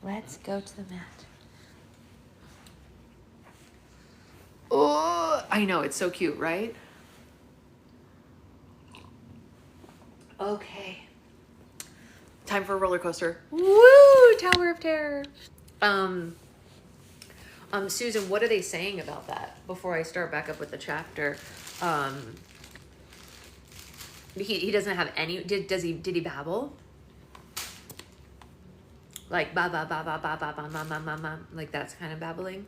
Let's go to the mat. Oh, I know. It's so cute, right? Okay. Time for a roller coaster. Woo! Tower of Terror. Susan, what are they saying about that before I start back up with the chapter? He doesn't have any, did he babble? Like ba ba ba ba ba ba ba ma ma ma ma, like that's kind of babbling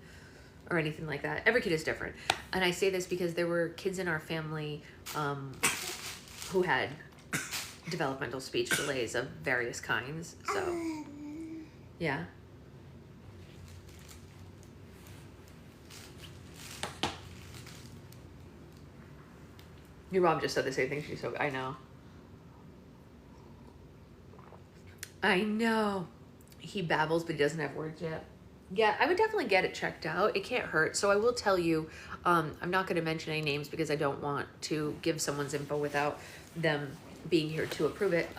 or anything like that. Every kid is different. And I say this because there were kids in our family who had developmental speech delays of various kinds. So, yeah. Your mom just said the same thing. She's so, I know. I know. He babbles, but he doesn't have words yet. Yeah, I would definitely get it checked out. It can't hurt. So I will tell you, I'm not going to mention any names because I don't want to give someone's info without them being here to approve it.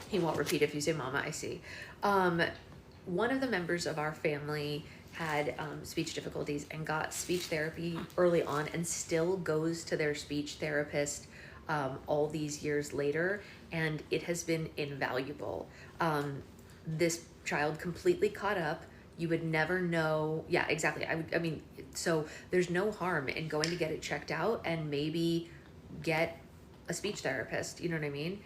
He won't repeat if you say mama, I see. One of the members of our family had speech difficulties and got speech therapy early on and still goes to their speech therapist all these years later, and it has been invaluable. This child completely caught up. You would never know. Yeah, exactly. I mean, so there's no harm in going to get it checked out and maybe get a speech therapist. You know what I mean?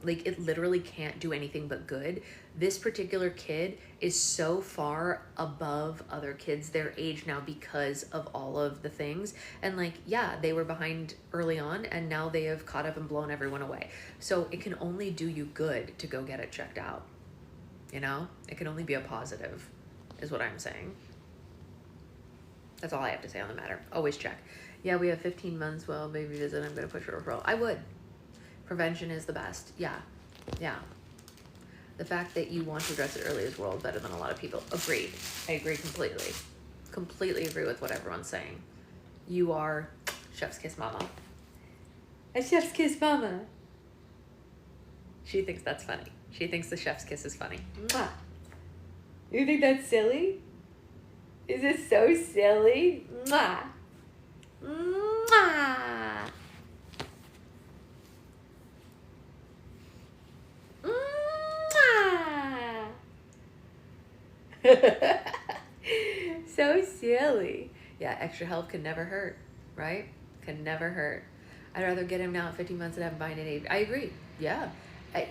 Like it literally can't do anything but good. This particular kid is so far above other kids their age now because of all of the things. And like, yeah, they were behind early on and now they have caught up and blown everyone away. So it can only do you good to go get it checked out. You know, it can only be a positive is what I'm saying. That's all I have to say on the matter. Always check. Yeah, we have 15 months. Well, baby visit. I'm going to push for a referral. I would. Prevention is the best. Yeah. Yeah. The fact that you want to address it early is world better than a lot of people. Agreed. I agree completely. Completely agree with what everyone's saying. You are chef's kiss mama. A chef's kiss mama. She thinks that's funny. She thinks the chef's kiss is funny. Mwah. You think that's silly? Is it so silly? Mwah. Mwah. So silly. Yeah, extra help can never hurt, right? Can never hurt. I'd rather get him now at 15 months than have him buying an 8. I agree. Yeah.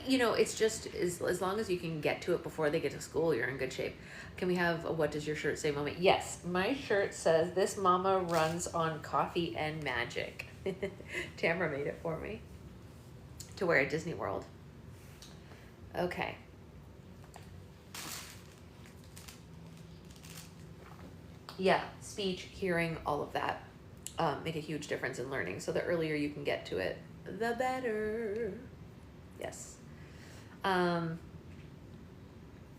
You know, it's just as long as you can get to it before they get to school, you're in good shape. Can we have a what does your shirt say moment? Yes, my shirt says this mama runs on coffee and magic. Tamara made it for me to wear at Disney World. Okay. Yeah, speech, hearing, all of that make a huge difference in learning. So the earlier you can get to it, the better. Yes. All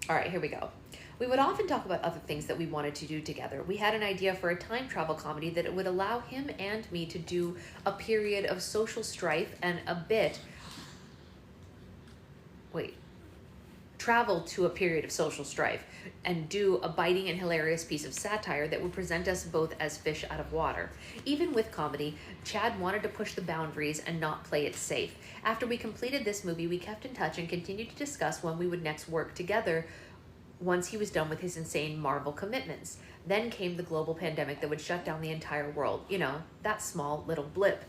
right, here we go. We would often talk about other things that we wanted to do together. We had an idea for a time travel comedy that would allow him and me to do a period of social strife and travel to a period of social strife and do a biting and hilarious piece of satire that would present us both as fish out of water. Even with comedy, Chad wanted to push the boundaries and not play it safe. After we completed this movie, we kept in touch and continued to discuss when we would next work together once he was done with his insane Marvel commitments. Then came the global pandemic that would shut down the entire world. You know, that small little blip.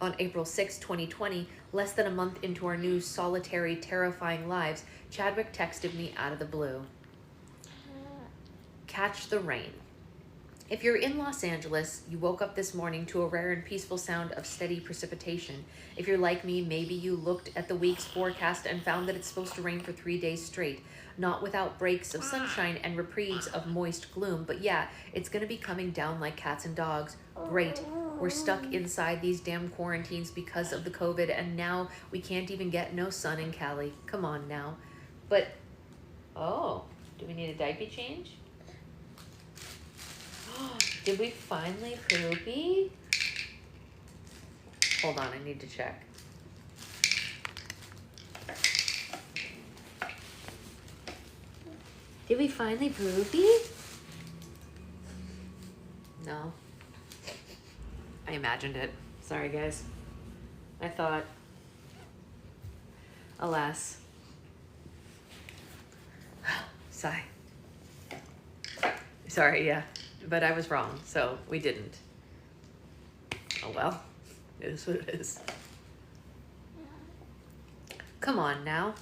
On April 6, 2020, less than a month into our new solitary, terrifying lives, Chadwick texted me out of the blue. Catch the rain. If you're in Los Angeles, you woke up this morning to a rare and peaceful sound of steady precipitation. If you're like me, maybe you looked at the week's forecast and found that it's supposed to rain for 3 days straight. Not without breaks of sunshine and reprieves of moist gloom, but yeah, it's gonna be coming down like cats and dogs. Great. We're stuck inside these damn quarantines because of the COVID, and now we can't even get no sun in Cali. Come on now. But, oh, do we need a diaper change? Did we finally poopy? Hold on, I need to check. Did we finally poopy? No. I imagined it. Sorry, guys. I thought, alas. Sigh. Sorry, yeah. But I was wrong, so we didn't. Oh well. It is what it is. Come on now.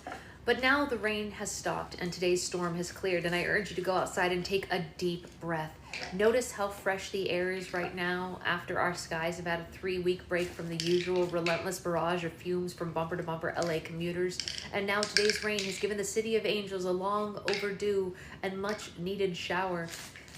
But now the rain has stopped and today's storm has cleared, and I urge you to go outside and take a deep breath. Notice how fresh the air is right now after our skies have had a 3-week break from the usual relentless barrage of fumes from bumper to bumper LA commuters. And now today's rain has given the city of angels a long overdue and much needed shower.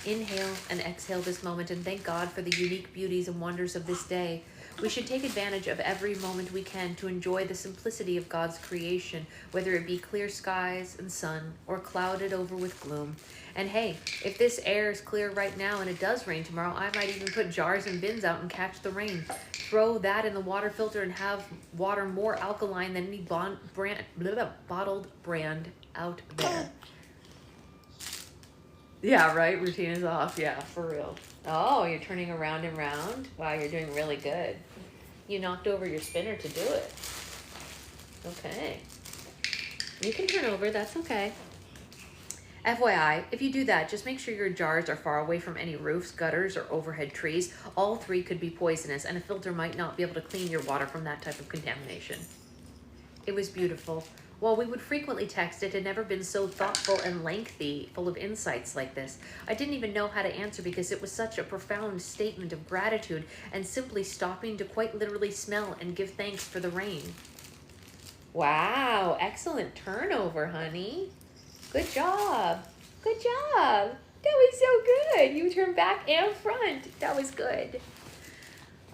Inhale and exhale this moment and thank God for the unique beauties and wonders of this day. We should take advantage of every moment we can to enjoy the simplicity of God's creation, whether it be clear skies and sun or clouded over with gloom. And hey, if this air is clear right now and it does rain tomorrow, I might even put jars and bins out and catch the rain. Throw that in the water filter and have water more alkaline than any bottled brand out there. Yeah, right? Routine is off. Yeah, for real. Oh, you're turning around and round? Wow, you're doing really good. You knocked over your spinner to do it. Okay. You can turn over, that's okay. FYI, if you do that, just make sure your jars are far away from any roofs, gutters, or overhead trees. All 3 could be poisonous, and a filter might not be able to clean your water from that type of contamination. It was beautiful. While we would frequently text, it had never been so thoughtful and lengthy, full of insights like this. I didn't even know how to answer because it was such a profound statement of gratitude and simply stopping to quite literally smell and give thanks for the rain. Wow, excellent turnover, honey. Good job. Good job. That was so good. You turned back and front. That was good.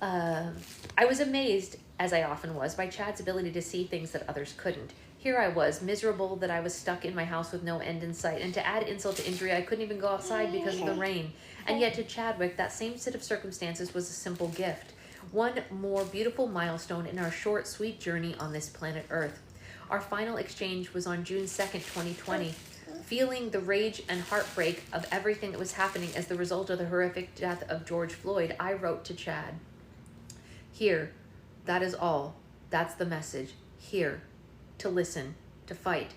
I was amazed, as I often was, by Chad's ability to see things that others couldn't. Here I was, miserable that I was stuck in my house with no end in sight, and to add insult to injury, I couldn't even go outside because of the rain. And yet to Chadwick, that same set of circumstances was a simple gift. One more beautiful milestone in our short, sweet journey on this planet Earth. Our final exchange was on June 2nd, 2020. Feeling the rage and heartbreak of everything that was happening as the result of the horrific death of George Floyd, I wrote to Chad. Here, that is all. That's the message. Here. To listen, to fight,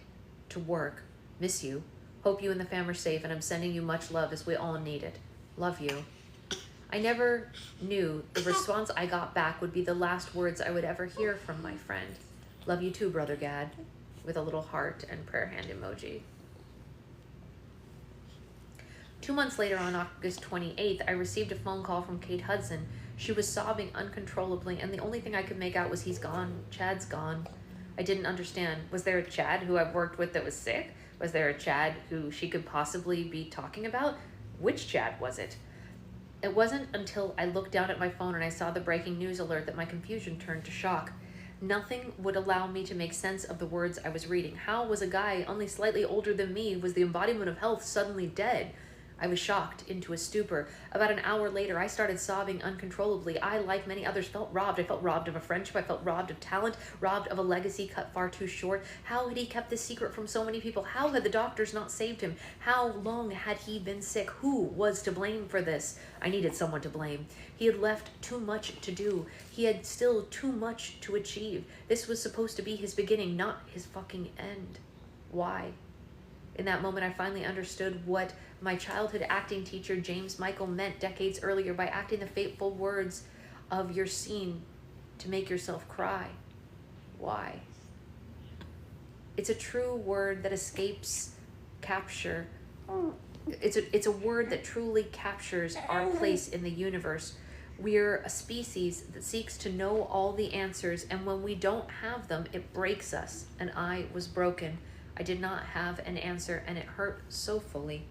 to work. Miss you. Hope you and the fam are safe, and I'm sending you much love as we all need it. Love you. I never knew the response I got back would be the last words I would ever hear from my friend. Love you too, Brother Gad, with a little heart and prayer hand emoji. 2 months later, on August 28th, I received a phone call from Kate Hudson. She was sobbing uncontrollably, and the only thing I could make out was he's gone. Chad's gone. I didn't understand. Was there a Chad who I've worked with that was sick? Was there a Chad who she could possibly be talking about? Which Chad was it? It wasn't until I looked down at my phone and I saw the breaking news alert that my confusion turned to shock. Nothing would allow me to make sense of the words I was reading. How was a guy only slightly older than me, was the embodiment of health, suddenly dead? I was shocked into a stupor. About an hour later, I started sobbing uncontrollably. I, like many others, felt robbed. I felt robbed of a friendship. I felt robbed of talent, robbed of a legacy cut far too short. How had he kept this secret from so many people? How had the doctors not saved him? How long had he been sick? Who was to blame for this? I needed someone to blame. He had left too much to do. He had still too much to achieve. This was supposed to be his beginning, not his fucking end. Why? In that moment, I finally understood what my childhood acting teacher, James Michael, meant decades earlier by acting the fateful words of your scene to make yourself cry. Why? It's a true word that escapes capture. It's a word that truly captures our place in the universe. We're a species that seeks to know all the answers, and when we don't have them, it breaks us. And I was broken. I did not have an answer, and it hurt so fully.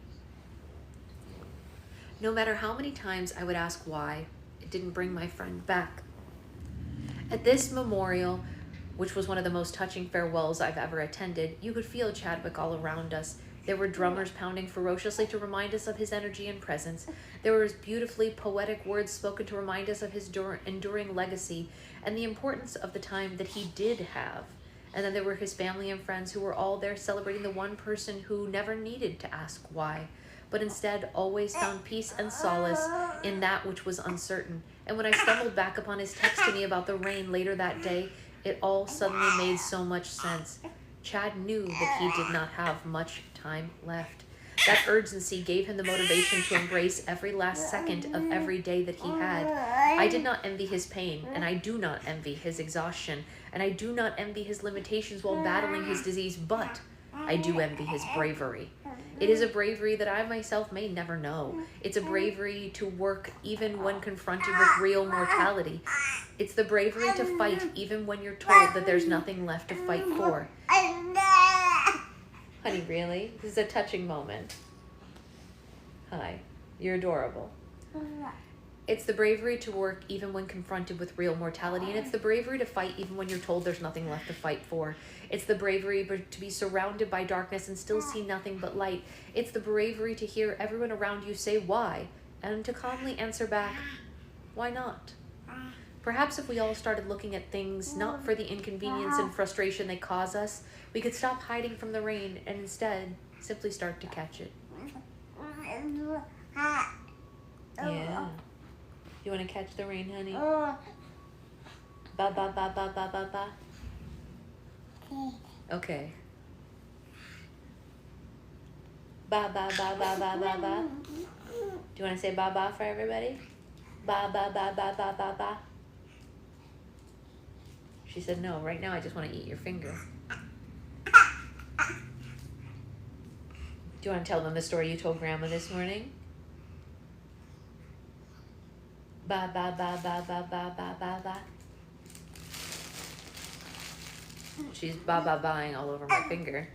No matter how many times I would ask why, it didn't bring my friend back. At this memorial, which was one of the most touching farewells I've ever attended, you could feel Chadwick all around us. There were drummers pounding ferociously to remind us of his energy and presence. There were beautifully poetic words spoken to remind us of his enduring legacy and the importance of the time that he did have. And then there were his family and friends who were all there celebrating the one person who never needed to ask why, but instead always found peace and solace in that which was uncertain. And when I stumbled back upon his text to me about the rain later that day, it all suddenly made so much sense. Chad knew that he did not have much time left. That urgency gave him the motivation to embrace every last second of every day that he had. I did not envy his pain, and I do not envy his exhaustion, and I do not envy his limitations while battling his disease, but I do envy his bravery. It is a bravery that I myself may never know. It's a bravery to work even when confronted with real mortality. It's the bravery to fight even when you're told that there's nothing left to fight for. Honey, really? This is a touching moment. Hi, you're adorable. It's the bravery to work even when confronted with real mortality, and it's the bravery to fight even when you're told there's nothing left to fight for. It's the bravery to be surrounded by darkness and still see nothing but light. It's the bravery to hear everyone around you say why, and to calmly answer back, why not? Perhaps if we all started looking at things not for the inconvenience and frustration they cause us, we could stop hiding from the rain and instead simply start to catch it. Yeah. You want to catch the rain, honey? Ba ba ba ba ba ba ba. Okay. Ba ba ba ba ba ba ba. Do you want to say ba ba for everybody? Ba ba ba ba ba ba ba. She said no. Right now I just want to eat your finger. Do you want to tell them the story you told Grandma this morning? Ba ba ba ba ba ba ba ba ba. She's ba ba baing all over my finger.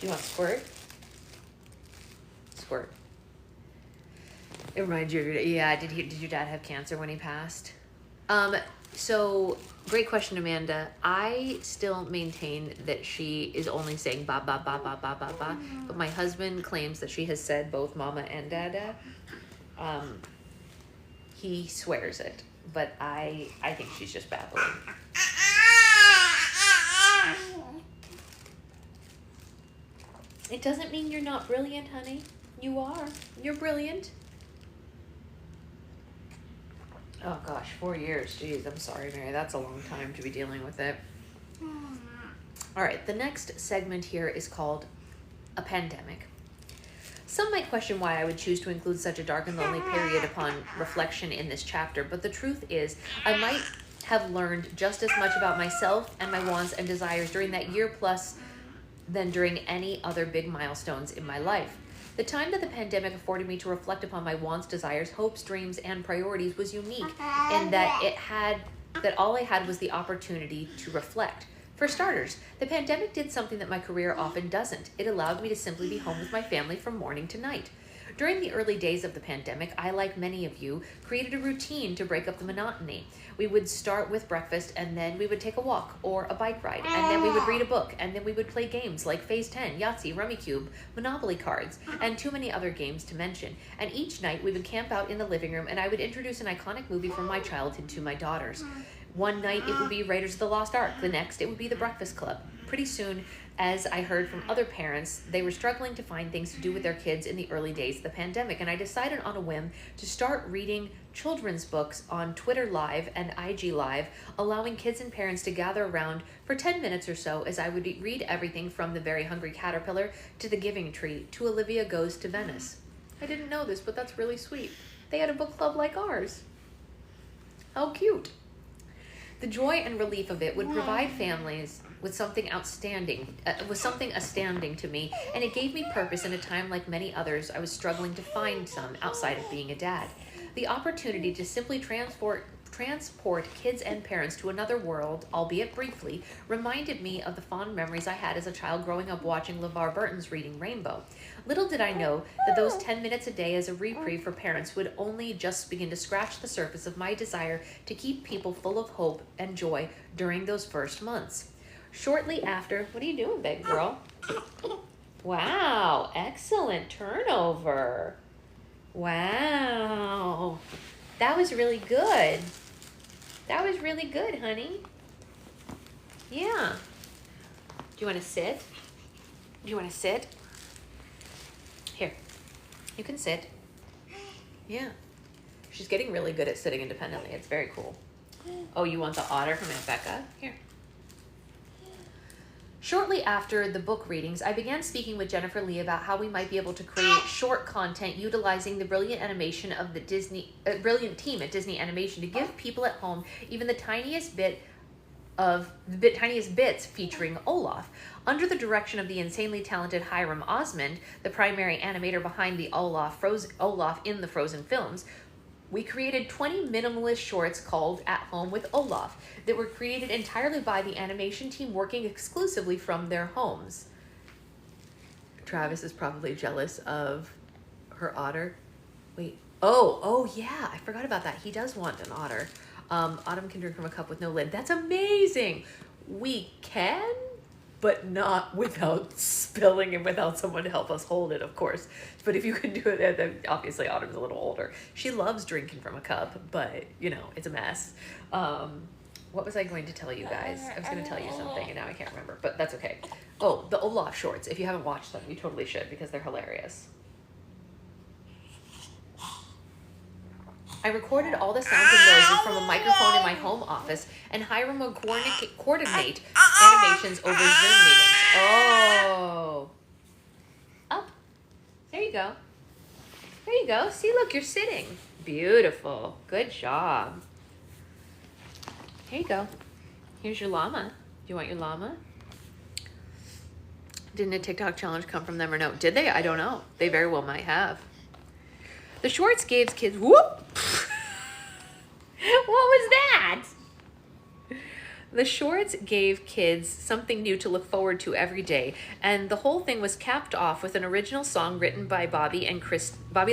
Do you want squirt? Squirt. It reminds you of your, yeah, did your dad have cancer when he passed? So great question, Amanda. I still maintain that she is only saying ba ba ba ba ba ba ba, but my husband claims that she has said both mama and dada. He swears it, but I think she's just babbling. It doesn't mean you're not brilliant, honey. You are. You're brilliant. Oh gosh, 4 years. Jeez, I'm sorry, Mary. That's a long time to be dealing with it. All right, the next segment here is called a pandemic. Some might question why I would choose to include such a dark and lonely period upon reflection in this chapter, but the truth is, I might have learned just as much about myself and my wants and desires during that year plus than during any other big milestones in my life. The time that the pandemic afforded me to reflect upon my wants, desires, hopes, dreams, and priorities was unique in that all I had was the opportunity to reflect. For starters, the pandemic did something that my career often doesn't. It allowed me to simply be home with my family from morning to night. During the early days of the pandemic, I, like many of you, created a routine to break up the monotony. We would start with breakfast, and then we would take a walk or a bike ride, and then we would read a book, and then we would play games like Phase 10, Yahtzee, Rummikub, Monopoly cards, and too many other games to mention. And each night we would camp out in the living room, and I would introduce an iconic movie from my childhood to my daughters. One night it would be Raiders of the Lost Ark. The next it would be The Breakfast Club. Pretty soon, as I heard from other parents, they were struggling to find things to do with their kids in the early days of the pandemic, and I decided on a whim to start reading children's books on Twitter Live and IG Live, allowing kids and parents to gather around for 10 minutes or so as I would read everything from The Very Hungry Caterpillar to The Giving Tree to Olivia Goes to Venice. I didn't know this, but that's really sweet. They had a book club like ours. How cute. The joy and relief of it would provide families with something astounding to me, and it gave me purpose in a time like many others I was struggling to find some outside of being a dad. The opportunity to simply transport kids and parents to another world, albeit briefly, reminded me of the fond memories I had as a child growing up watching LeVar Burton's Reading Rainbow. Little did I know that those 10 minutes a day as a reprieve for parents would only just begin to scratch the surface of my desire to keep people full of hope and joy during those first months. Shortly after, what are you doing, big girl? Wow, excellent turnover. Wow. That was really good. That was really good, honey. Yeah. Do you want to sit? Do you want to sit? Here. You can sit. Yeah. She's getting really good at sitting independently. It's very cool. Oh, you want the otter from Aunt Becca? Here. Shortly after the book readings, I began speaking with Jennifer Lee about how we might be able to create short content utilizing the brilliant animation of the brilliant team at Disney Animation to give people at home even the tiniest bits featuring Olaf. Under the direction of the insanely talented Hiram Osmond, the primary animator behind the Olaf in the Frozen films, we created 20 minimalist shorts called At Home with Olaf that were created entirely by the animation team working exclusively from their homes. Travis is probably jealous of her otter. Wait, oh yeah, I forgot about that. He does want an otter. Autumn can drink from a cup with no lid. That's amazing. We can, but not without spilling and without someone to help us hold it, of course. But if you can do it, then obviously Autumn's a little older. She loves drinking from a cup, but, it's a mess. What was I going to tell you guys? I was going to tell you something, and now I can't remember, but that's okay. Oh, the Olaf shorts. If you haven't watched them, you totally should, because they're hilarious. I recorded all the sounds and noises from a microphone in my home office, and Hiram would coordinate animations over Zoom meetings. Oh. Up. There you go. There you go. See, look, you're sitting. Beautiful. Good job. Here you go. Here's your llama. Do you want your llama? Didn't a TikTok challenge come from them or no? Did they? I don't know. They very well might have. The shorts gave kids, whoop! What was that? The shorts gave kids something new to look forward to every day, and the whole thing was capped off with an original song written by Bobby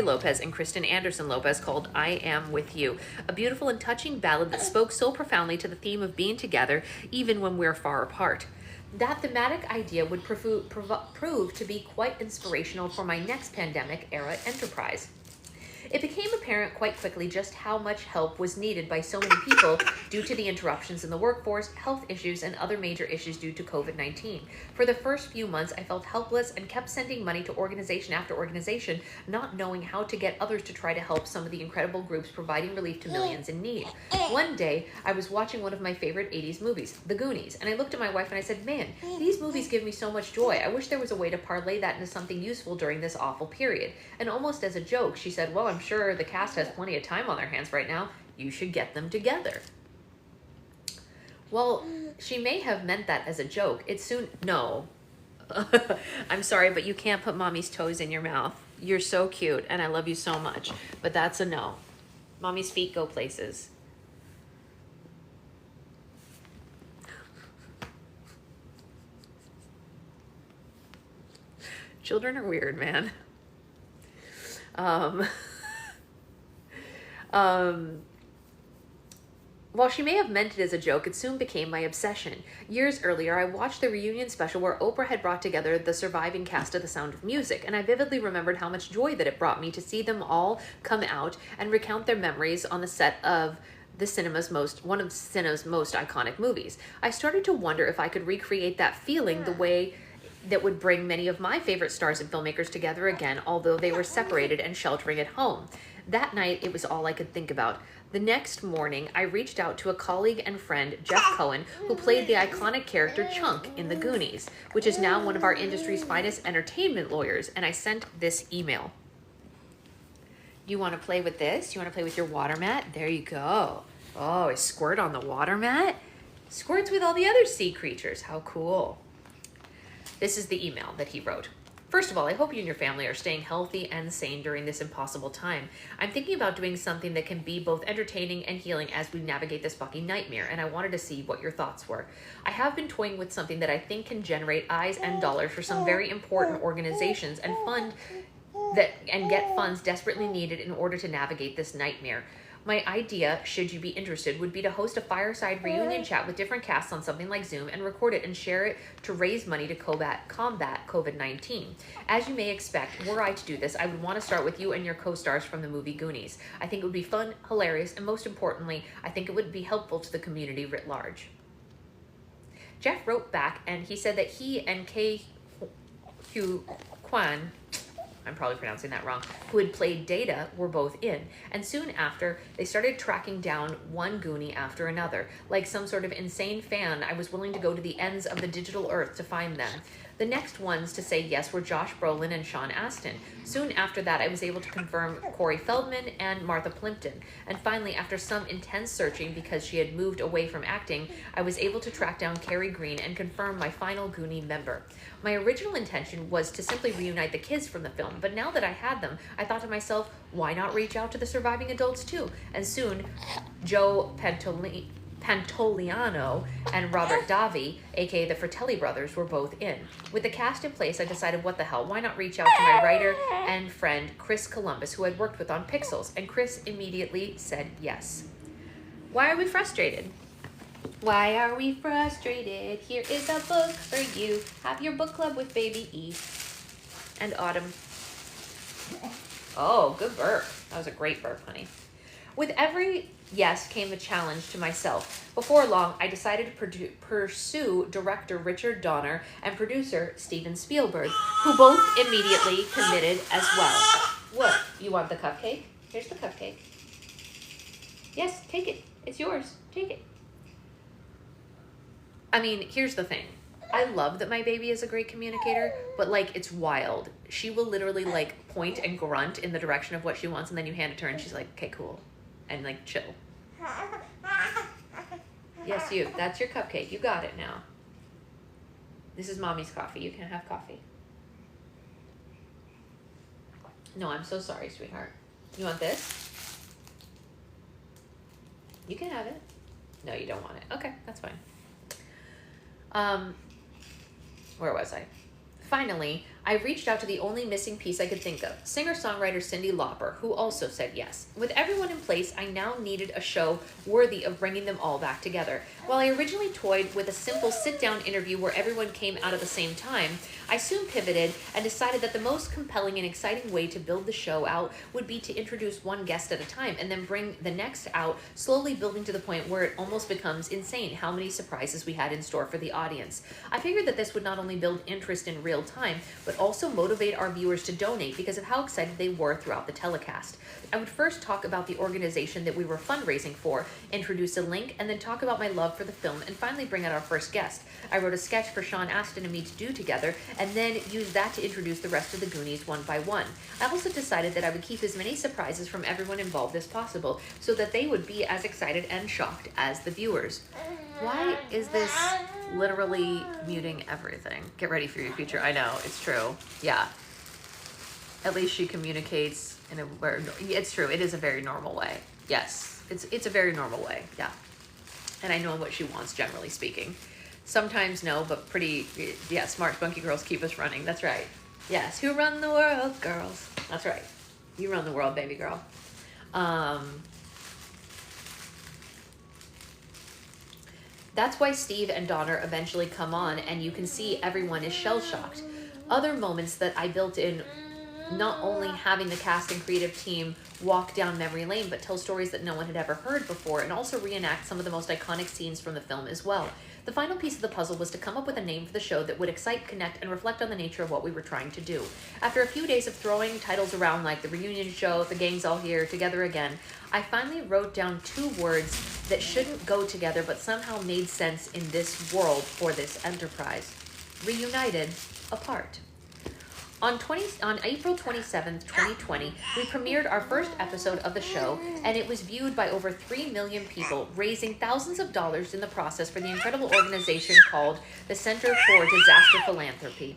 Lopez and Kristen Anderson Lopez called I Am With You, a beautiful and touching ballad that spoke so profoundly to the theme of being together even when we're far apart. That thematic idea would prove to be quite inspirational for my next pandemic-era enterprise. It became apparent quite quickly just how much help was needed by so many people due to the interruptions in the workforce, health issues, and other major issues due to COVID-19. For the first few months, I felt helpless and kept sending money to organization after organization, not knowing how to get others to try to help some of the incredible groups providing relief to millions in need. One day, I was watching one of my favorite 80s movies, The Goonies, and I looked at my wife and I said, man, these movies give me so much joy. I wish there was a way to parlay that into something useful during this awful period. And almost as a joke, she said, well, I'm sure the cast has plenty of time on their hands right now. You should get them together. Well, she may have meant that as a joke. No. I'm sorry, but you can't put mommy's toes in your mouth. You're so cute, and I love you so much. But that's a no. Mommy's feet go places. Children are weird, man. While she may have meant it as a joke, it soon became my obsession. Years earlier, I watched the reunion special where Oprah had brought together the surviving cast of The Sound of Music, and I vividly remembered how much joy that it brought me to see them all come out and recount their memories on the set of one of cinema's most iconic movies. I started to wonder if I could recreate that feeling the way that would bring many of my favorite stars and filmmakers together again, although they were separated and sheltering at home. That night, it was all I could think about. The next morning, I reached out to a colleague and friend, Jeff Cohen, who played the iconic character Chunk in The Goonies, which is now one of our industry's finest entertainment lawyers, and I sent this email. You want to play with this? You want to play with your water mat? There you go. Oh, is Squirt on the water mat? Squirt's with all the other sea creatures. How cool. This is the email that he wrote. First of all, I hope you and your family are staying healthy and sane during this impossible time. I'm thinking about doing something that can be both entertaining and healing as we navigate this fucking nightmare, and I wanted to see what your thoughts were. I have been toying with something that I think can generate eyes and dollars for some very important organizations and get funds desperately needed in order to navigate this nightmare. My idea, should you be interested, would be to host a fireside reunion chat with different casts on something like Zoom and record it and share it to raise money to combat COVID-19. As you may expect, were I to do this, I would want to start with you and your co-stars from the movie Goonies. I think it would be fun, hilarious, and most importantly, I think it would be helpful to the community writ large. Jeff wrote back and he said that he and Hugh Kwan, I'm probably pronouncing that wrong, who had played Data, were both in. And soon after, they started tracking down one Goonie after another. Like some sort of insane fan, I was willing to go to the ends of the digital earth to find them. The next ones to say yes were Josh Brolin and Sean Astin. Soon after that, I was able to confirm Corey Feldman and Martha Plimpton. And finally, after some intense searching because she had moved away from acting, I was able to track down Carrie Green and confirm my final Goonie member. My original intention was to simply reunite the kids from the film, but now that I had them, I thought to myself, why not reach out to the surviving adults too? And soon, Joe Pantoliano and Robert Davi, aka the Fratelli brothers, were both in. With the cast in place, I decided, what the hell, why not reach out to my writer and friend Chris Columbus, who I'd worked with on Pixels, and Chris immediately said yes. Why are we frustrated? Why are we frustrated? Here is a book for you. Have your book club with baby E. And Autumn. Oh, good burp. That was a great burp, honey. With every yes came the challenge to myself. Before long, I decided to pursue director Richard Donner and producer Steven Spielberg, who both immediately committed as well. What? You want the cupcake? Here's the cupcake. Yes, take it. It's yours. Take it. I mean, here's the thing. I love that my baby is a great communicator, but like, it's wild. She will literally like point and grunt in the direction of what she wants, and then you hand it to her and she's like, okay, cool. And like, chill. Yes, you. That's your cupcake. You got it now. This is mommy's coffee. You can't have coffee. No, I'm so sorry, sweetheart. You want this? You can have it. No, you don't want it. Okay, that's fine. Where was I? Finally, I reached out to the only missing piece I could think of, singer-songwriter Cyndi Lauper, who also said yes. With everyone in place, I now needed a show worthy of bringing them all back together. While I originally toyed with a simple sit-down interview where everyone came out at the same time, I soon pivoted and decided that the most compelling and exciting way to build the show out would be to introduce one guest at a time and then bring the next out, slowly building to the point where it almost becomes insane how many surprises we had in store for the audience. I figured that this would not only build interest in real time, but also motivate our viewers to donate because of how excited they were throughout the telecast. I would first talk about the organization that we were fundraising for, introduce a link, and then talk about my love for the film, and finally bring out our first guest. I wrote a sketch for Sean Astin and me to do together, and then used that to introduce the rest of the Goonies one by one. I also decided that I would keep as many surprises from everyone involved as possible, so that they would be as excited and shocked as the viewers. Why is this literally muting everything? Get ready for your future. I know, it's true. Yeah. At least she communicates in a where it's true. It is a very normal way. Yes, it's a very normal way. Yeah, and I know what she wants, generally speaking. Sometimes no, but pretty, yeah, smart, spunky girls keep us running. That's right. Yes, who run the world, girls? That's right. You run the world, baby girl. That's why Steve and Donner eventually come on, and you can see everyone is shell-shocked. Other moments that I built in, not only having the cast and creative team walk down memory lane, but tell stories that no one had ever heard before, and also reenact some of the most iconic scenes from the film as well. The final piece of the puzzle was to come up with a name for the show that would excite, connect, and reflect on the nature of what we were trying to do. After a few days of throwing titles around like The Reunion Show, The Gang's All Here, Together Again, I finally wrote down 2 words that shouldn't go together but somehow made sense in this world for this enterprise. Reunited, apart. On April 27th, 2020, we premiered our first episode of the show, and it was viewed by over 3 million people, raising thousands of dollars in the process for the incredible organization called the Center for Disaster Philanthropy.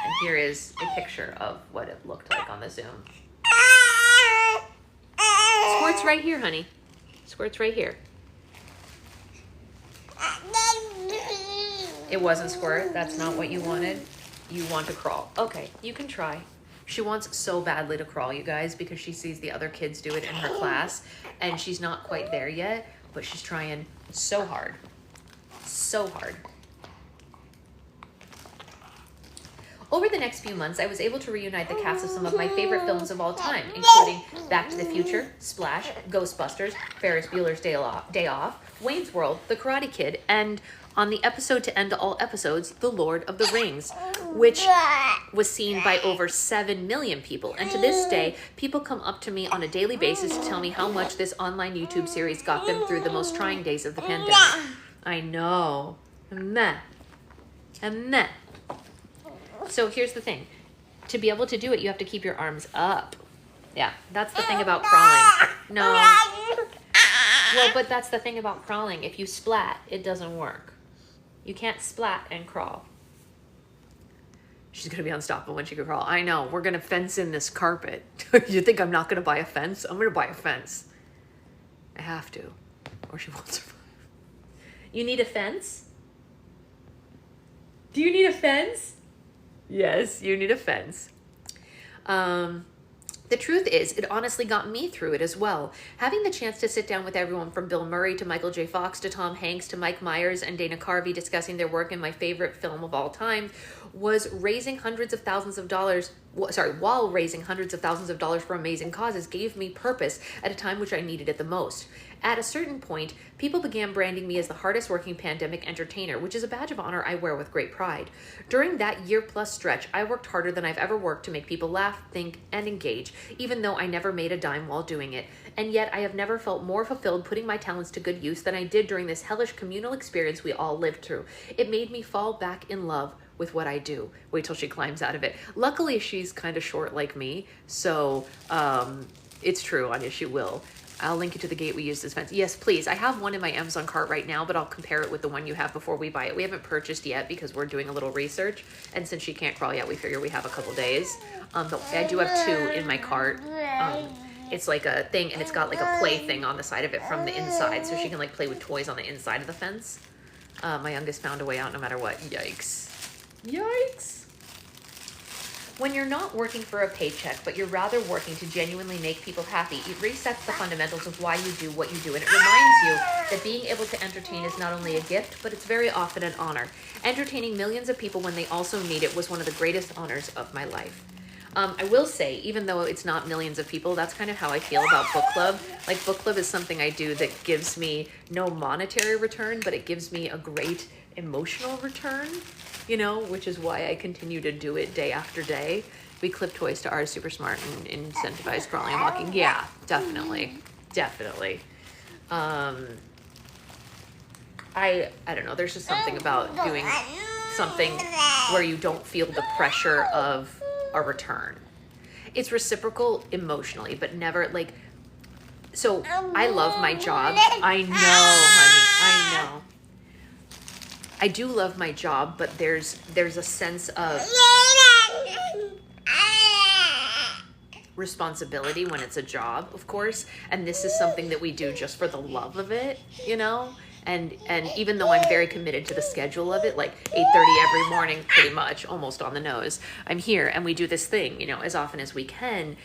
And here is a picture of what it looked like on the Zoom. Squirt's right here, honey. Squirt's right here. It wasn't Squirt. That's not what you wanted. You want to crawl. Okay, you can try. She wants so badly to crawl, you guys, because she sees the other kids do it in her class, and she's not quite there yet, but she's trying so hard. So hard. Over the next few months, I was able to reunite the cast of some of my favorite films of all time, including Back to the Future, Splash, Ghostbusters, Ferris Bueller's Day Off, Wayne's World, The Karate Kid, and on the episode to end all episodes, The Lord of the Rings, which was seen by over 7 million people. And to this day, people come up to me on a daily basis to tell me how much this online YouTube series got them through the most trying days of the pandemic. I know. Meh. So here's the thing. To be able to do it, you have to keep your arms up. Yeah, that's the thing about crawling. No. Well, but that's the thing about crawling. If you splat, it doesn't work. You can't splat and crawl. She's going to be unstoppable when she can crawl. I know. We're going to fence in this carpet. You think I'm not going to buy a fence? I'm going to buy a fence. I have to. Or she won't survive. You need a fence? Do you need a fence? Yes, you need a fence. The truth is, it honestly got me through it as well. Having the chance to sit down with everyone from Bill Murray to Michael J. Fox to Tom Hanks to Mike Myers and Dana Carvey discussing their work in my favorite film of all time was raising hundreds of thousands of dollars, while raising hundreds of thousands of dollars for amazing causes gave me purpose at a time which I needed it the most. At a certain point, people began branding me as the hardest working pandemic entertainer, which is a badge of honor I wear with great pride. During that year-plus stretch, I worked harder than I've ever worked to make people laugh, think, and engage, even though I never made a dime while doing it. And yet, I have never felt more fulfilled putting my talents to good use than I did during this hellish communal experience we all lived through. It made me fall back in love with what I do. Wait till she climbs out of it. Luckily, she's kind of short like me, so it's true, Anya, she will. I'll link you to the gate we used as fence. Yes, please. I have one in my Amazon cart right now, but I'll compare it with the one you have before we buy it. We haven't purchased yet because we're doing a little research. And since she can't crawl yet, we figure we have a couple days. But I do have 2 in my cart. It's like a thing, and it's got like a play thing on the side of it from the inside. So she can like play with toys on the inside of the fence. My youngest found a way out no matter what. Yikes. Yikes. When you're not working for a paycheck, but you're rather working to genuinely make people happy, it resets the fundamentals of why you do what you do. And it reminds you that being able to entertain is not only a gift, but it's very often an honor. Entertaining millions of people when they also need it was one of the greatest honors of my life. I will say, even though it's not millions of people, that's kind of how I feel about book club. Like, book club is something I do that gives me no monetary return, but it gives me a great emotional return, you know, which is why I continue to do it day after day. We clip toys to ours super smart and incentivize crawling and walking. Yeah, definitely. Definitely. I don't know, there's just something about doing something where you don't feel the pressure of a return. It's reciprocal emotionally, but never like, so I love my job. I know, honey, I know. I do love my job, but there's a sense of responsibility when it's a job, of course. And this is something that we do just for the love of it, you know? And even though I'm very committed to the schedule of it, like 8:30 every morning, pretty much, almost on the nose, I'm here and we do this thing, you know, as often as we can.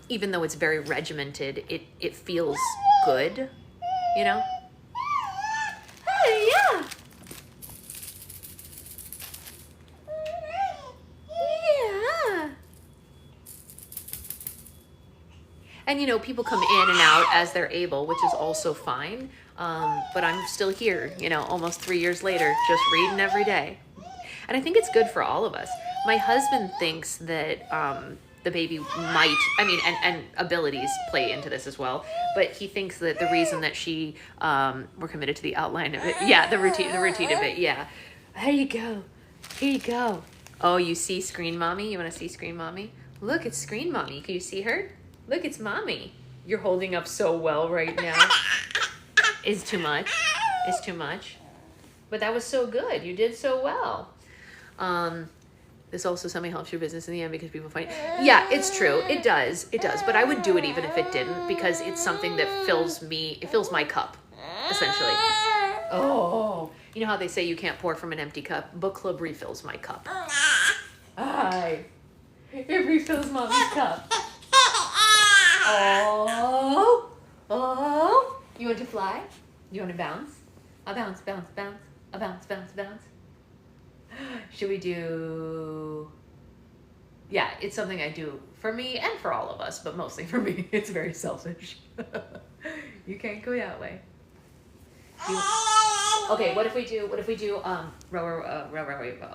Even though it's very regimented, it feels good, you know? Hey, yeah. Yeah. And, you know, people come in and out as they're able, which is also fine. But I'm still here, you know, almost 3 years later, just reading every day. And I think it's good for all of us. My husband thinks that the baby might, I mean, and abilities play into this as well, but he thinks that the reason that she, we're committed to the outline of it. Yeah, the routine of it, yeah. There you go. Here you go. Oh, you see Screen Mommy? You want to see Screen Mommy? Look, it's Screen Mommy. Can you see her? Look, it's Mommy. You're holding up so well right now. Is too much. Is too much. But that was so good. You did so well. This also somehow helps your business in the end because people find, yeah, it's true. It does. It does. But I would do it even if it didn't, because it's something that fills me, it fills my cup, essentially. Oh, you know how they say you can't pour from an empty cup? Book club refills my cup. Hi. It refills Mommy's cup. Oh. Oh. You want to fly? You want to bounce? I'll bounce, bounce, bounce. I'll bounce, bounce, bounce. Should we do... Yeah, it's something I do for me and for all of us, but mostly for me. It's very selfish. You can't go that way. Okay, what if we do, row.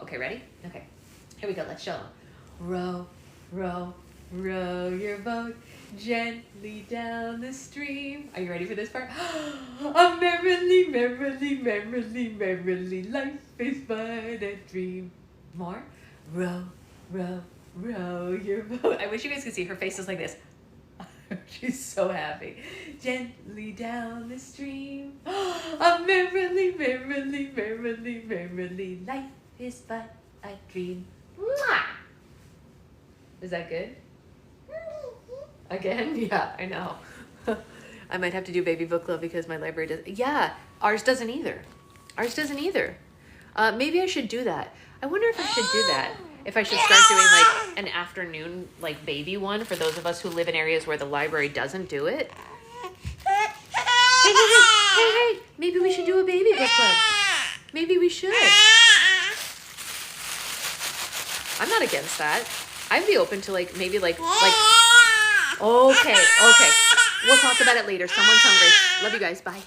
Okay, ready? Okay, here we go, let's show them. Row, row, row your boat gently down the stream. Are you ready for this part? A merrily, merrily, merrily, merrily, life is but a dream. More. Row, row, row your boat. I wish you guys could see her face is like this. She's so happy. Gently down the stream. A merrily, merrily, merrily, merrily, life is but a dream. Mwah! Is that good? Again? Yeah, I know. I might have to do baby book club because my library does. Yeah, ours doesn't either. Ours doesn't either. Maybe I should do that. I wonder if I should do that. If I should start doing like an afternoon like baby one for those of us who live in areas where the library doesn't do it. Hey, maybe we should do a baby book club. Maybe we should. I'm not against that. I'd be open to like maybe like okay. We'll talk about it later. Someone's hungry. Love you guys. Bye.